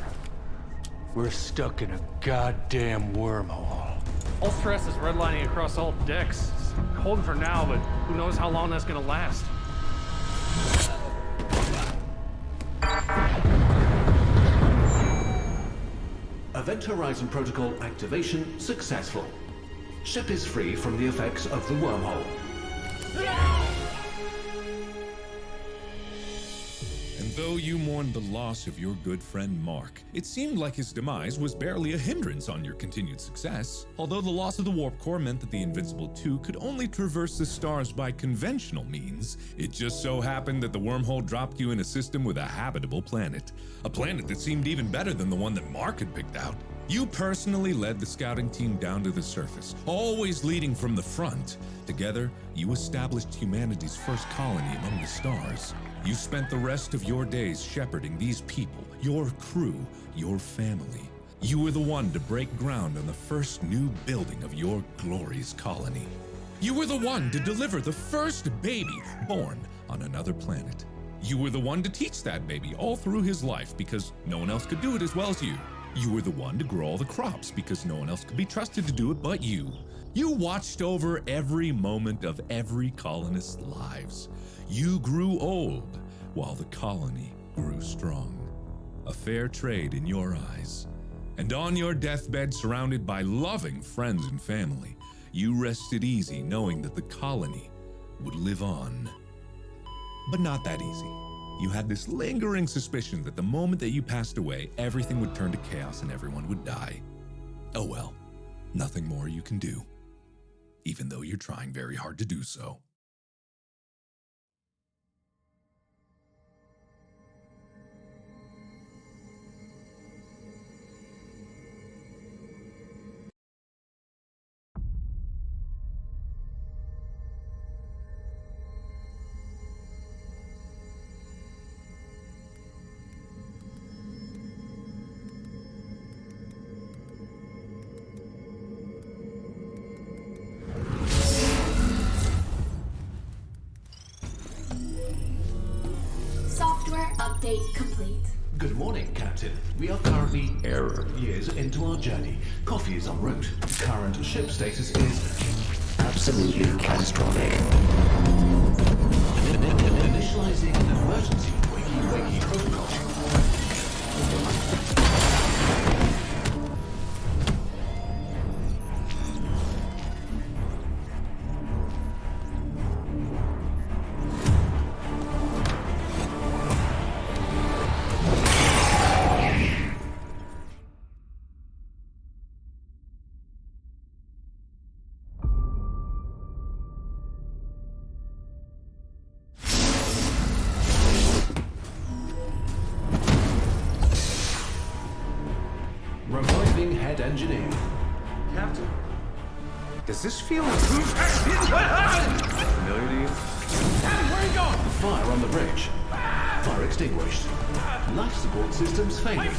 Speaker 10: We're stuck in a goddamn wormhole.
Speaker 2: All stress is redlining across all decks. It's holding for now, but who knows how long that's gonna last.
Speaker 13: Event Horizon Protocol activation successful. Ship is free from the effects of the wormhole.
Speaker 8: And though you mourned the loss of your good friend Mark, it seemed like his demise was barely a hindrance on your continued success. Although the loss of the warp core meant that the Invincible 2 could only traverse the stars by conventional means, it just so happened that the wormhole dropped you in a system with a habitable planet. A planet that seemed even better than the one that Mark had picked out. You personally led the scouting team down to the surface, always leading from the front. Together, you established humanity's first colony among the stars. You spent the rest of your days shepherding these people, your crew, your family. You were the one to break ground on the first new building of your glorious colony. You were the one to deliver the first baby born on another planet. You were the one to teach that baby all through his life because no one else could do it as well as you. You were the one to grow all the crops because no one else could be trusted to do it but you. You watched over every moment of every colonist's lives. You grew old while the colony grew strong. A fair trade in your eyes. And on your deathbed, surrounded by loving friends and family, you rested easy knowing that the colony would live on. But not that easy. You had this lingering suspicion that the moment that you passed away, everything would turn to chaos and everyone would die. Oh well, nothing more you can do, even though you're trying very hard to do so.
Speaker 13: Captain. We are currently years into our journey. Coffee is en route. Current ship status is absolutely catastrophic. Initializing an emergency wakey protocol. Reviving head engineer.
Speaker 10: Captain, does this feel familiar to you?
Speaker 13: Captain, where are you going? Fire on the bridge. Fire extinguished. Life support systems failing.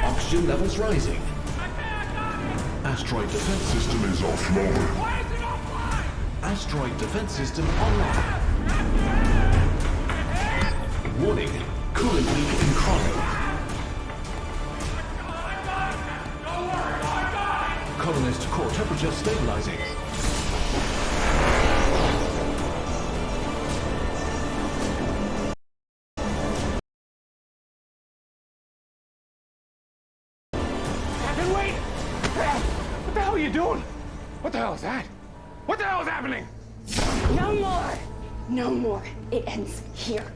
Speaker 13: Oxygen levels rising. Asteroid defense system is offline. Asteroid defense system online. Warning, coolant leak in cryo. Colonist core temperature stabilizing.
Speaker 10: Captain, wait! What the hell are you doing? What the hell is that? What the hell is happening?
Speaker 14: No more! No more. It ends here.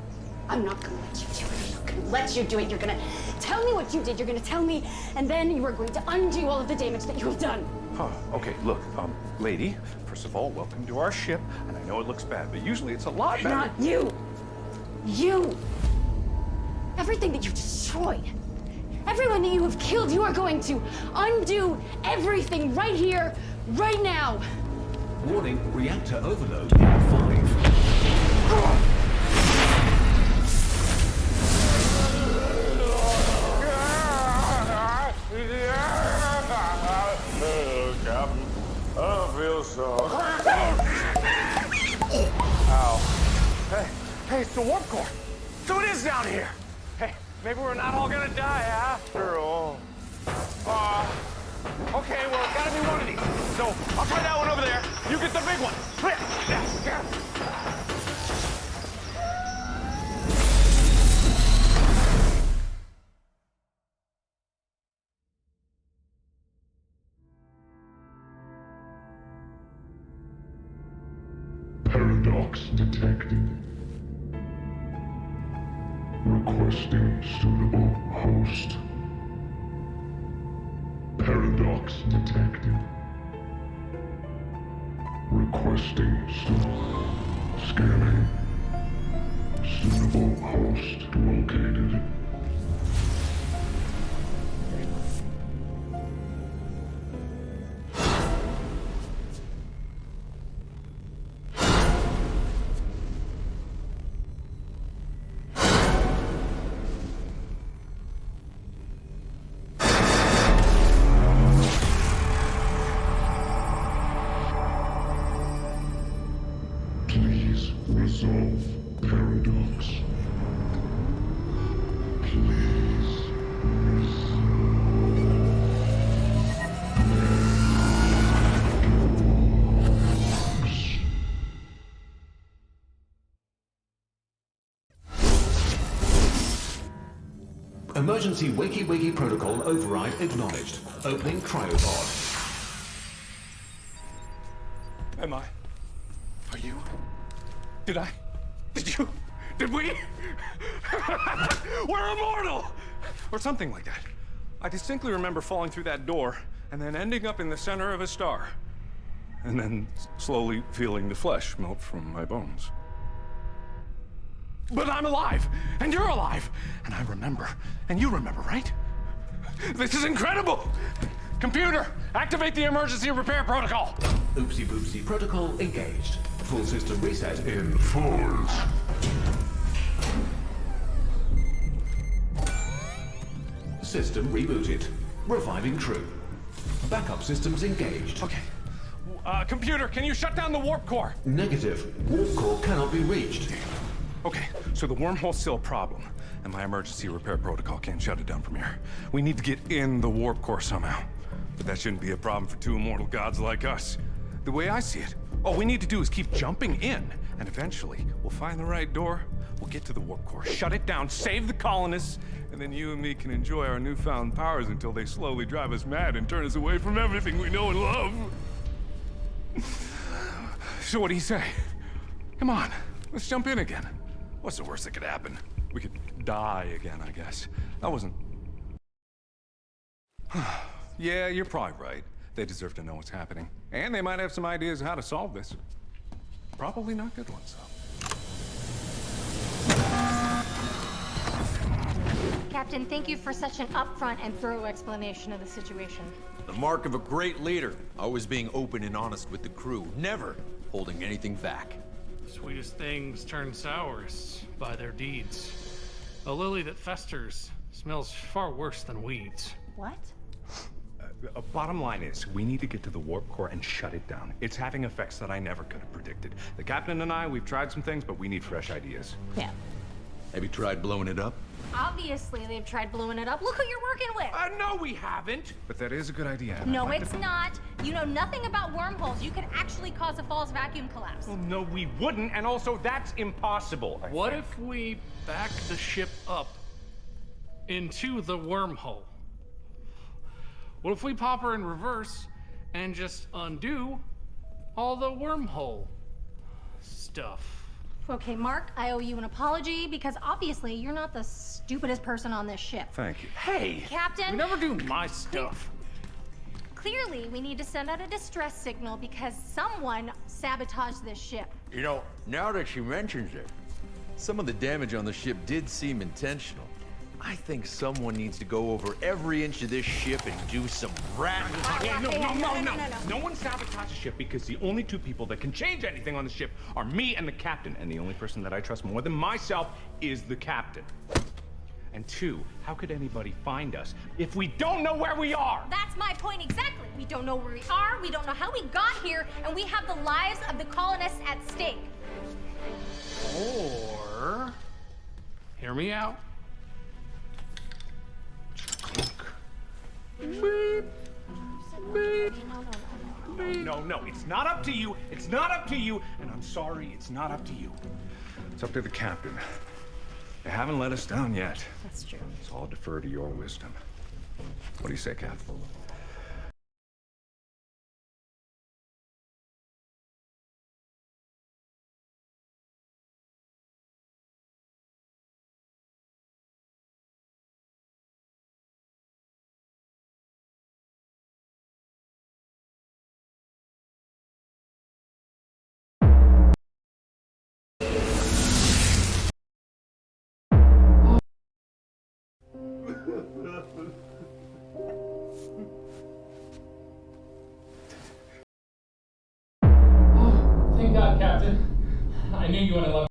Speaker 14: I'm not gonna let you do it. I'm not gonna let you do it. You're gonna tell me what you did. You're gonna tell me, and then you are going to undo all of the damage that you have done.
Speaker 10: Huh, okay, look, lady, first of all, welcome to our ship, and I know it looks bad, but usually it's a lot better.
Speaker 14: Not you! You! Everything that you destroyed, everyone that you have killed, you are going to undo everything right here, right now!
Speaker 13: Warning, reactor overload in 5.
Speaker 9: Captain, I don't feel so.
Speaker 10: Ow. Hey, it's the warp core. So it is down here. Hey, maybe we're not all gonna die after all. Okay, well, it's gotta be one of these. So I'll try that one over there. You get the big one. Yeah.
Speaker 6: Paradox detected. Requesting suitable host. Paradox detected. Requesting scanning. Suitable host located. Please resolve paradox. Please
Speaker 13: Emergency wakey protocol override acknowledged. Opening cryopod.
Speaker 10: Am I? Are you? Did I? Did you? Did we? We're immortal! Or something like that. I distinctly remember falling through that door and then ending up in the center of a star. And then slowly feeling the flesh melt from my bones. But I'm alive, and you're alive, and I remember, and you remember, right? This is incredible! Computer, activate the emergency repair protocol!
Speaker 13: Oopsie boopsie protocol engaged. Full system reset in 5. System rebooted. Reviving crew. Backup systems engaged.
Speaker 10: Okay. Computer, can you shut down the warp core?
Speaker 13: Negative. Warp core cannot be reached.
Speaker 10: Okay, so the wormhole's still a problem.
Speaker 4: and my emergency repair protocol can't shut it down from here. We need to get in the warp core somehow. But that shouldn't be a problem for two immortal gods like us. The way I see it, all we need to do is keep jumping in, and eventually we'll find the right door, we'll get to the warp core, shut it down, save the colonists, and then you and me can enjoy our newfound powers until they slowly drive us mad and turn us away from everything we know and love. So what do you say? Come on, let's jump in again. What's the worst that could happen? We could die again, I guess. That wasn't... Yeah, you're probably right. They deserve to know what's happening. And they might have some ideas how to solve this. Probably not good ones, though.
Speaker 18: Captain, thank you for such an upfront and thorough explanation of the situation.
Speaker 19: The mark of a great leader. Always being open and honest with the crew. Never holding anything back.
Speaker 2: Sweetest things turn sours by their deeds. A lily that festers smells far worse than weeds.
Speaker 18: What?
Speaker 4: Bottom line is, we need to get to the warp core and shut it down. It's having effects that I never could have predicted. The captain and I, we've tried some things, but we need fresh ideas.
Speaker 18: Yeah.
Speaker 19: Have you tried blowing it up?
Speaker 18: Obviously, they've tried blowing it up. Look who you're working with.
Speaker 4: No, we haven't. But that is a good idea.
Speaker 18: No, it's not. You know nothing about wormholes. You could actually cause a false vacuum collapse.
Speaker 4: Well, no, we wouldn't, and also that's impossible.
Speaker 2: What if we back the ship up into the wormhole? What if we pop her in reverse and just undo all the wormhole stuff?
Speaker 18: Okay, Mark, I owe you an apology because obviously you're not the stupidest person on this ship.
Speaker 4: Thank you.
Speaker 2: Hey!
Speaker 18: Captain!
Speaker 2: We never do my stuff.
Speaker 18: Clearly, we need to send out a distress signal because someone sabotaged this ship.
Speaker 19: You know, now that she mentions it, some of the damage on the ship did seem intentional. I think someone needs to go over every inch of this ship and do some rat...
Speaker 4: No one sabotages the ship because the only two people that can change anything on the ship are me and the captain. And the only person that I trust more than myself is the captain. And two, how could anybody find us if we don't know where we are?
Speaker 18: That's my point exactly. We don't know where we are, we don't know how we got here, and we have the lives of the colonists at stake.
Speaker 2: Or... hear me out.
Speaker 4: Beep. Beep. No, it's not up to you. It's not up to you. And I'm sorry, it's not up to you. It's up to the captain. They haven't let us down yet.
Speaker 18: That's true.
Speaker 4: So I'll defer to your wisdom. What do you say, Cap?
Speaker 11: Thank God, Captain. I knew you would have loved.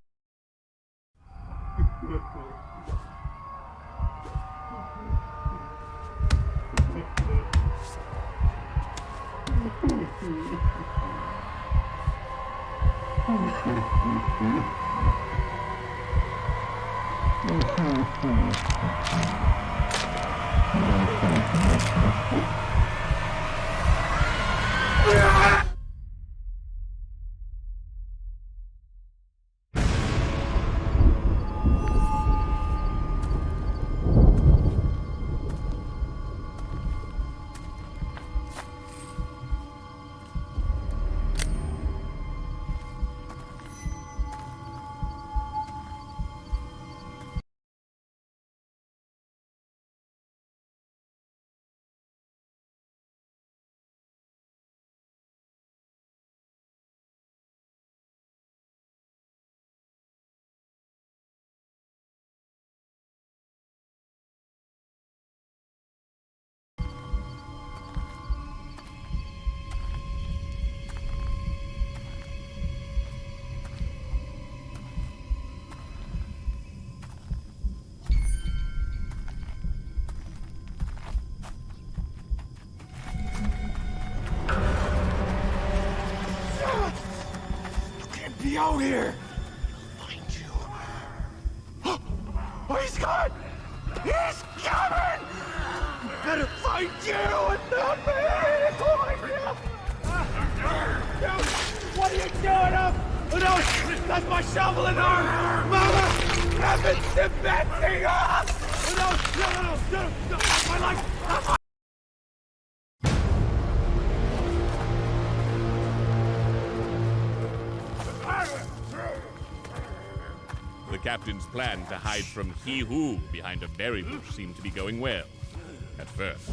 Speaker 10: Be out here! Find you. Oh, he's gone! behind you and not me! What are you doing up? Oh, no, that's my shovel and arm! Mama! Heaven's cementing up! Oh, no, my life!
Speaker 8: The captain's plan to hide from He Who behind a berry bush seemed to be going well, at first.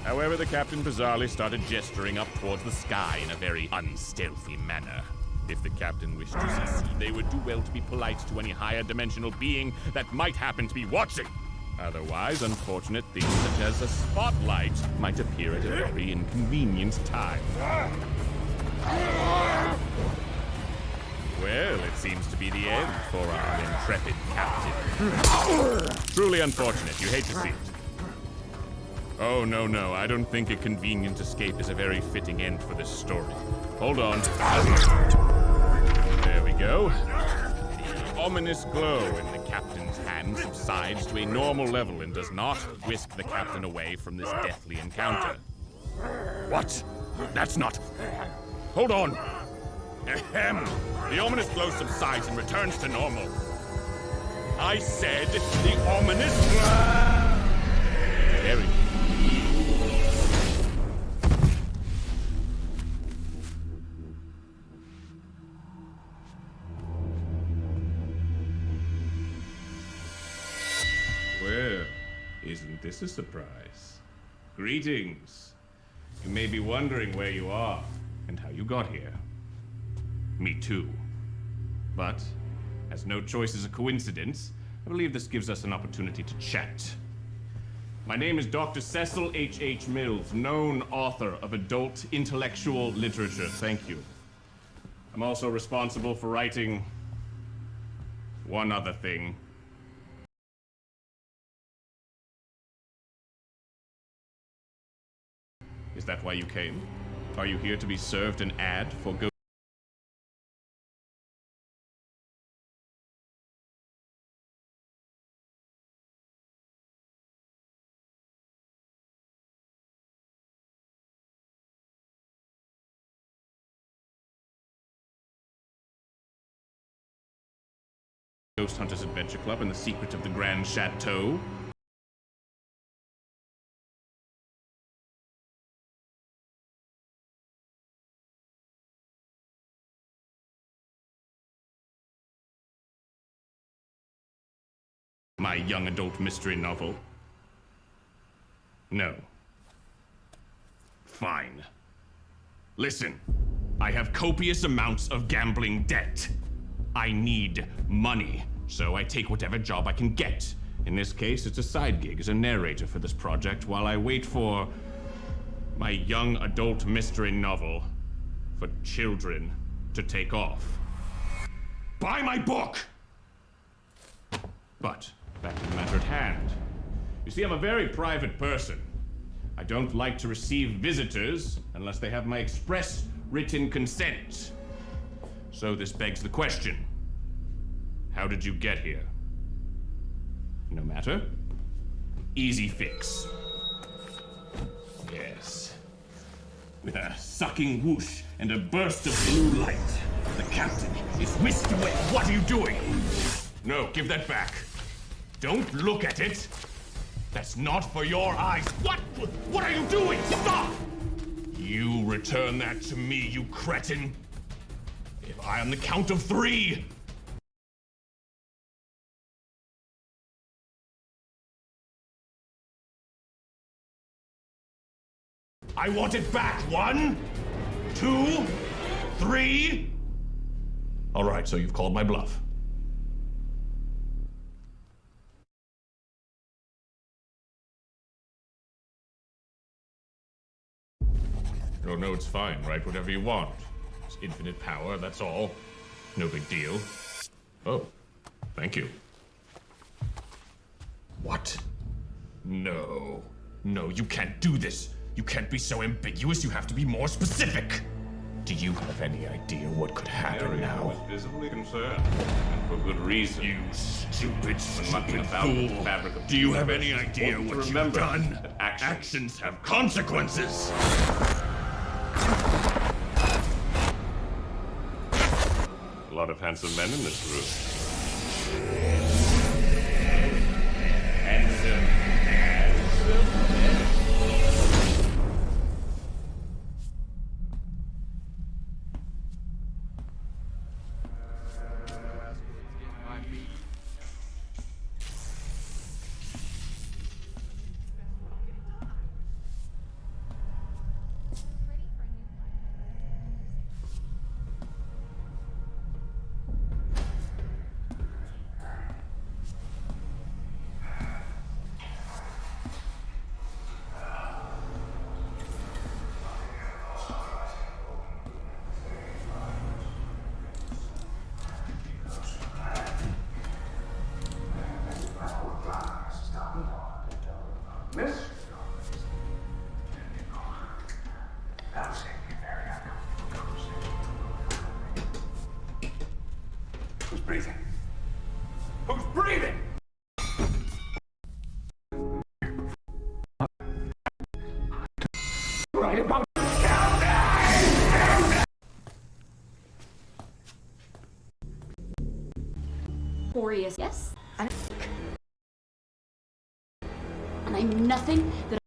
Speaker 8: However, the captain bizarrely started gesturing up towards the sky in a very unstealthy manner. If the captain wished to secede, they would do well to be polite to any higher dimensional being that might happen to be watching. Otherwise, unfortunate things such as a spotlight might appear at a very inconvenient time. Well, it seems to be the end for our intrepid captain. Truly unfortunate. You hate to see it. Oh, no. I don't think a convenient escape is a very fitting end for this story. Hold on. There we go. The ominous glow in the captain's hand subsides to a normal level and does not whisk the captain away from this deathly encounter. What? That's not... Hold on. Ahem. The ominous glow subsides and returns to normal. I said the ominous glow. Very good. Well, isn't this a surprise? Greetings. You may be wondering where you are and how you got here. Me too. But, as no choice is a coincidence, I believe this gives us an opportunity to chat. My name is Dr. Cecil H.H. Mills, known author of adult intellectual literature. Thank you. I'm also responsible for writing one other thing. Is that why you came? Are you here to be served an ad for go? Ghost Hunters Adventure Club and the Secret of the Grand Chateau? My young adult mystery novel? No. Fine. Listen, I have copious amounts of gambling debt. I need money, so I take whatever job I can get. In this case, it's a side gig as a narrator for this project while I wait for my young adult mystery novel for children to take off. Buy my book! But back to the matter at hand. You see, I'm a very private person. I don't like to receive visitors unless they have my express written consent. So this begs the question. How did you get here? No matter. Easy fix. Yes. With a sucking whoosh and a burst of blue light, the captain is whisked away. What are you doing? No, give that back. Don't look at it. That's not for your eyes. What are you doing? Stop! You return that to me, you cretin. If I on the count of 3... I want it back. 1, 2, 3. All right, so you've called my bluff. Oh, no, it's fine. Write whatever you want. It's infinite power, that's all. No big deal. Oh, thank you. What? No. No, you can't do this. You can't be so ambiguous. You have to be more specific. Do you have any idea what could happen now?
Speaker 9: was visibly concerned, and for good reason.
Speaker 8: You stupid
Speaker 9: fool.
Speaker 8: Do you have any idea what you've done? Actions have consequences.
Speaker 9: A lot of handsome men in this room.
Speaker 8: Handsome.
Speaker 5: Who's breathing? Who's breathing? Right about
Speaker 14: Boreas, yes? And I'm nothing that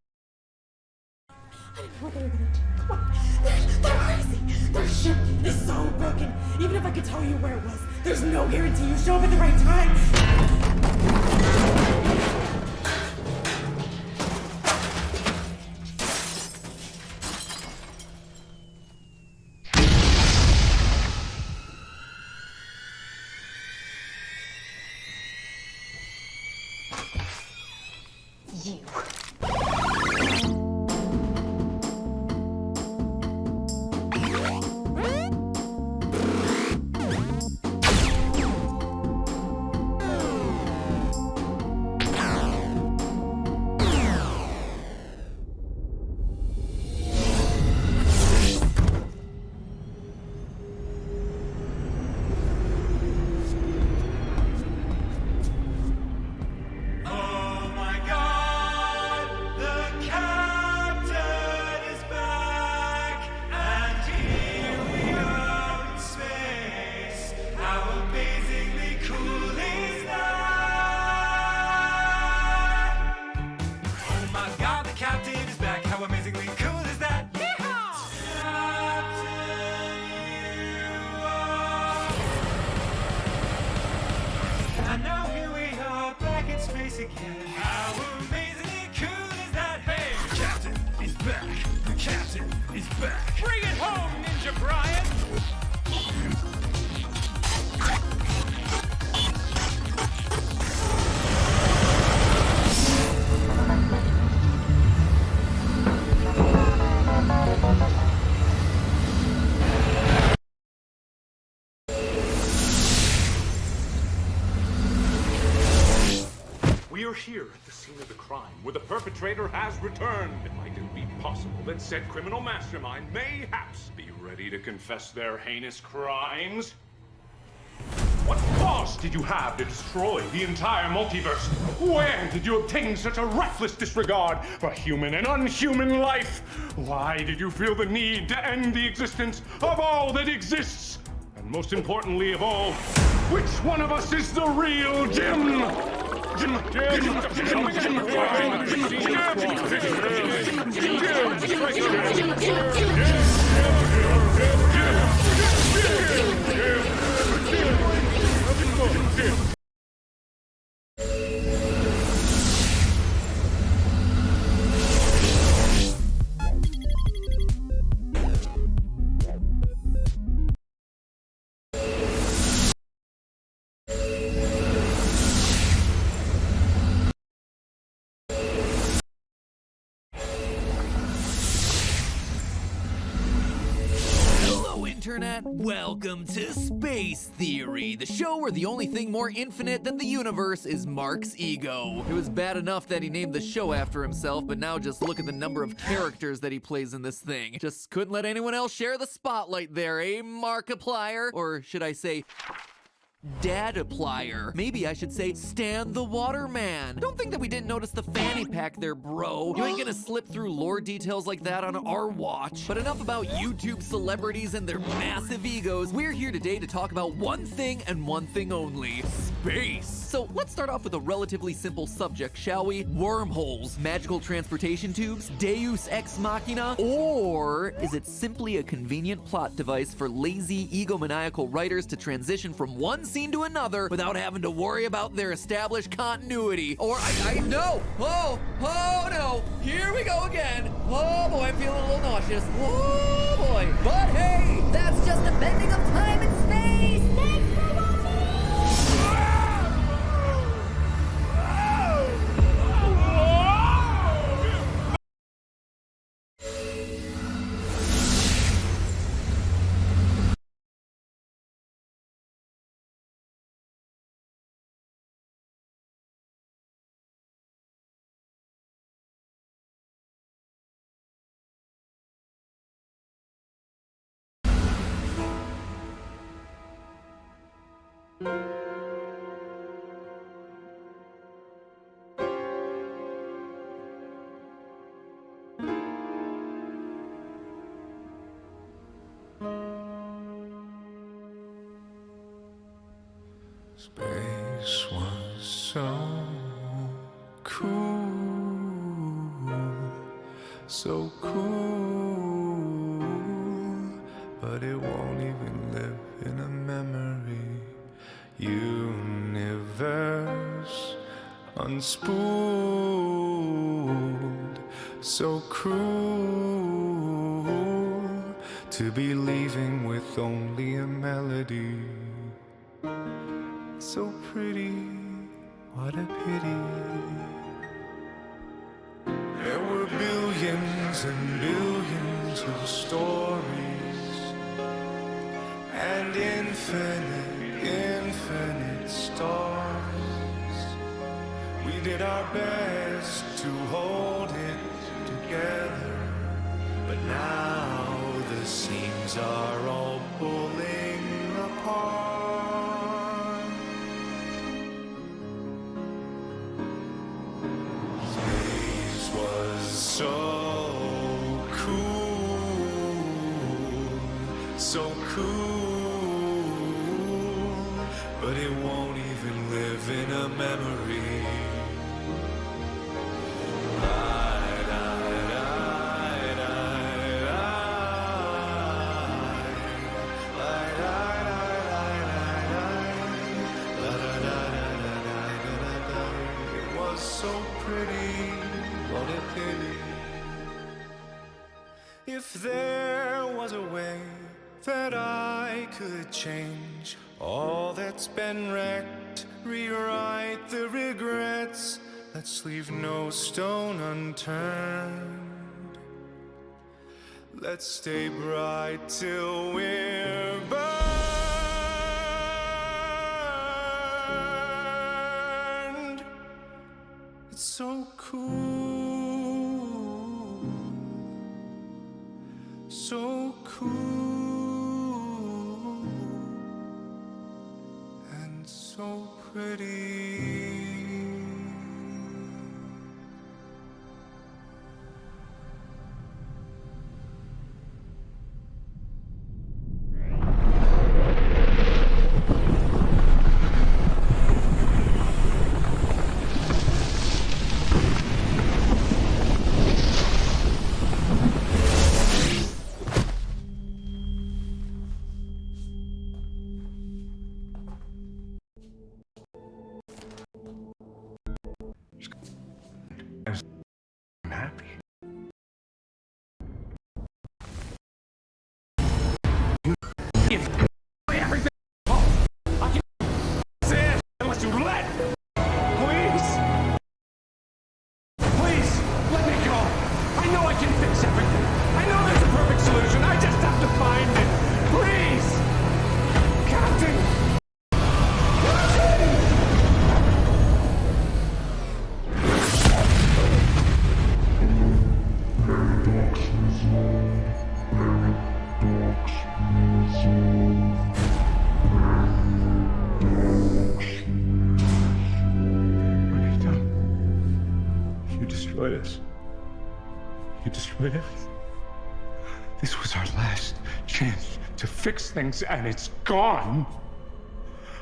Speaker 15: I didn't know what they were gonna do. Come on. They're crazy. Their ship is so broken. Even if I could tell you where it was, there's no guarantee you show up at the right time.
Speaker 14: you.
Speaker 11: And now here we are, back in space again. How amazingly cool is that? Hey, the captain is back. The captain is back. Bring it home, Ninja Brian.
Speaker 10: We are here at the scene of the crime, where the perpetrator has returned. Might it be possible that said criminal mastermind mayhaps be ready to confess their heinous crimes? What cause did you have to destroy the entire multiverse? Where did you obtain such a reckless disregard for human and unhuman life? Why did you feel the need to end the existence of all that exists? And most importantly of all, which one of us is the real Jim?
Speaker 3: Internet. Welcome to Space Theory, the show where the only thing more infinite than the universe is Mark's ego. It was bad enough that he named the show after himself, but now just look at the number of characters that he plays in this thing. Just couldn't let anyone else share the spotlight there, eh, Markiplier? Or should I say, Dad-applier. Maybe I should say Stan the Waterman. Don't think that we didn't notice the fanny pack there, bro. You ain't gonna slip through lore details like that on our watch. But enough about YouTube celebrities and their massive egos. We're here today to talk about one thing and one thing only: space. So let's start off with a relatively simple subject, shall we? Wormholes, magical transportation tubes, Deus Ex Machina, or is it simply a convenient plot device for lazy, egomaniacal writers to transition from one scene to another without having to worry about their established continuity? Or I no! Oh no! Here we go again! Oh boy, I'm feeling a little nauseous. Oh boy! But hey, that's just a bending of time and space! Thanks for
Speaker 6: Space was so cool, so cool, but it won't even live in a memory. Universe unspooled, so cruel to be leaving with only a melody. So pretty, what a pity. There were billions and billions of stories, and infinite stars. We did our best to hold it together, but now the seams are all pulling apart. So cool, but it won't even live in a memory. It was so pretty, what a pity. If there was a way that I could change all that's been wrecked, rewrite the regrets, let's leave no stone unturned. Let's stay bright till we're burned. It's so cool, so cool, and so pretty. I'm happy.
Speaker 10: Everything. I can't say it unless you let. Please. Please, let me go. I know I can fix everything. I know there's a perfect solution. I just have to find it. Please.
Speaker 5: destroyed us. You destroyed everything. This was our last chance to fix things, and it's gone.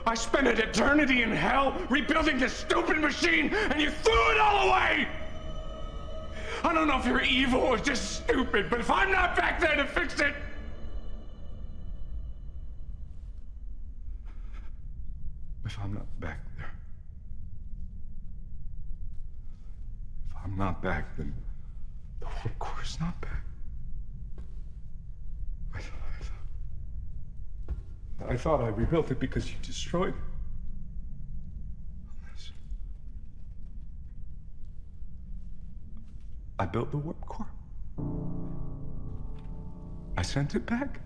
Speaker 5: I spent an eternity in hell rebuilding this stupid machine, and you threw it all away! I don't know if you're evil or just stupid, but if I'm not back there to fix it... If I'm not back there... If I'm not back, then the warp core is not back. I thought I rebuilt it because you destroyed it. I built the warp core. I sent it back.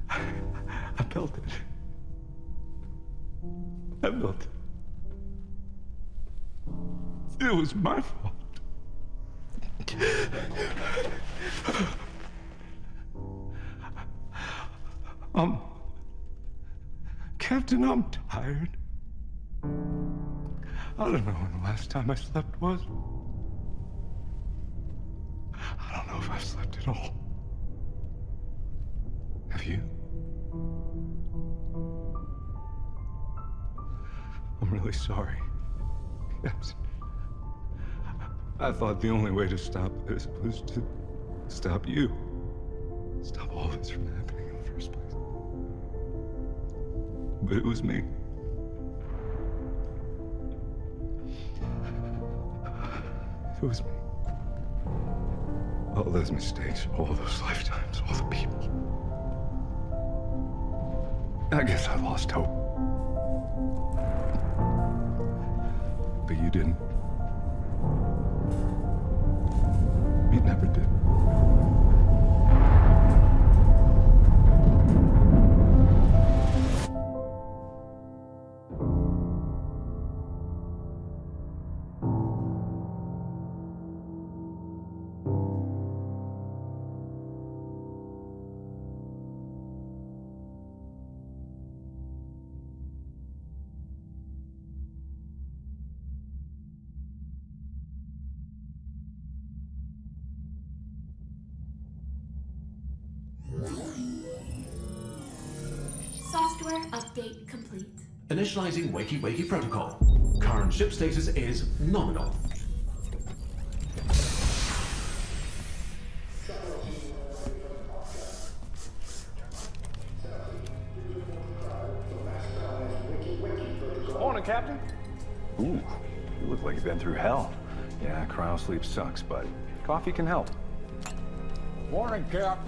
Speaker 5: I built it. I built it. It was my fault. Captain, I'm tired. I don't know when the last time I slept was. I don't know if I've slept at all. Have you? I'm really sorry. Yes. I thought the only way to stop this was to stop you. Stop all this from happening in the first place. But it was me. It was me. All those mistakes, all those lifetimes, all the people. I guess I lost hope. But you didn't. You never did.
Speaker 21: Software update complete.
Speaker 13: Initializing Wakey Wakey protocol. Current ship status is nominal.
Speaker 4: Morning, Captain. Ooh, you look like you've been through hell. Yeah, cryo sleep sucks, but coffee can help.
Speaker 16: Morning, Cap.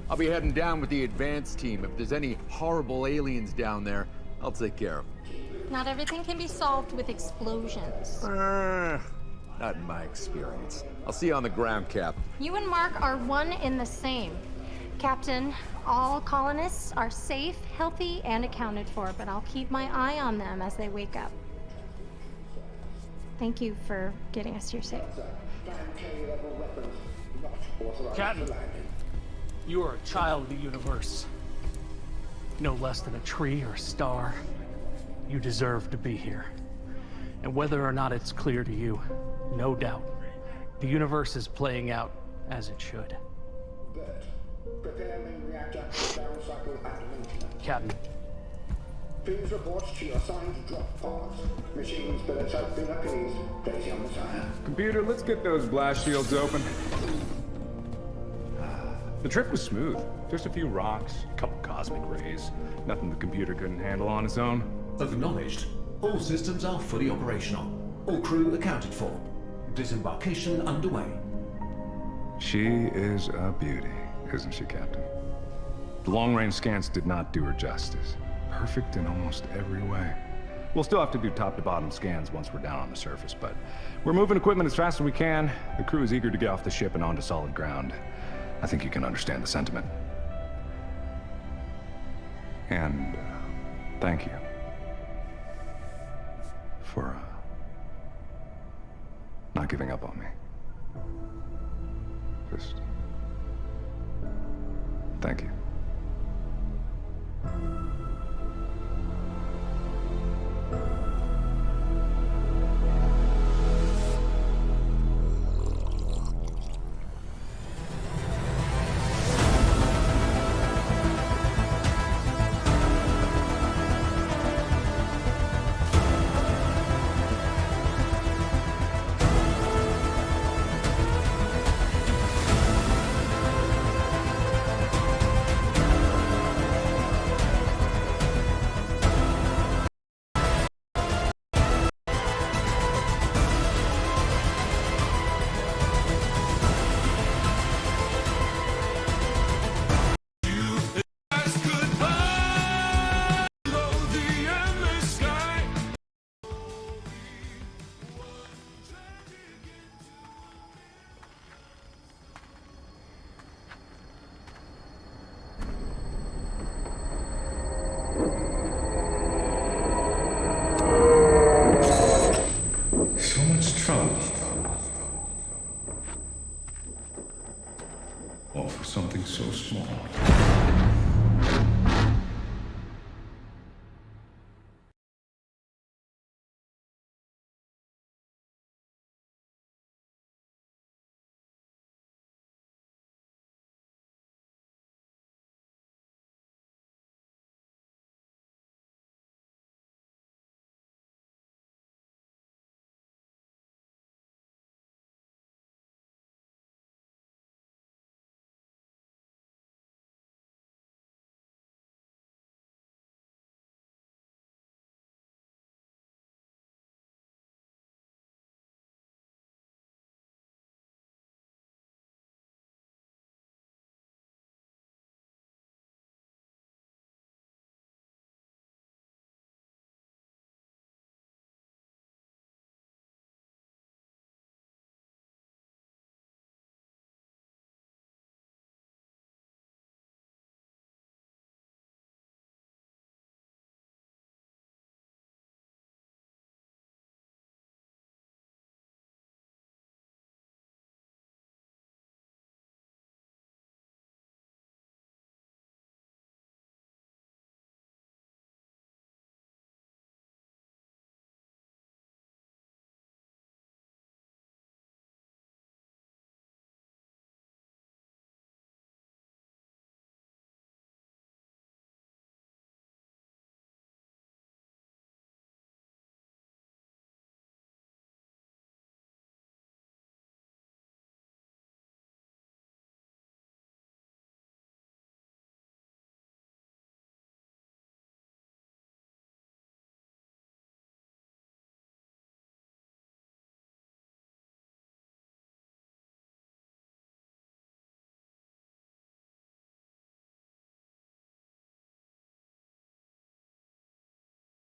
Speaker 16: I'll be heading down with the advance team. If there's any horrible aliens down there, I'll take care of them.
Speaker 18: Not everything can be solved with explosions.
Speaker 16: Not in my experience. I'll see you on the ground, Cap.
Speaker 18: You and Mark are one in the same. Captain, all colonists are safe, healthy, and accounted for, but I'll keep my eye on them as they wake up. Thank you for getting us here safe.
Speaker 2: Captain, you are a child of the universe. No less than a tree or a star. You deserve to be here. And whether or not it's clear to you, no doubt, the universe is playing out as it should. Captain.
Speaker 22: Please report to your assigned drop pods. Machine spirits have been appeased. Place your messiah.
Speaker 4: Computer, let's get those blast shields open. The trip was smooth. Just a few rocks, a couple cosmic rays. Nothing the computer couldn't handle on its own.
Speaker 13: Acknowledged. All systems are fully operational. All crew accounted for. Disembarkation underway.
Speaker 4: She is a beauty, isn't she, Captain? The long-range scans did not do her justice. Perfect in almost every way. We'll still have to do top-to-bottom scans once we're down on the surface, but we're moving equipment as fast as we can. The crew is eager to get off the ship and onto solid ground. I think you can understand the sentiment. And thank you for not giving up on me. Just thank you.
Speaker 5: So much trouble. All for something so small.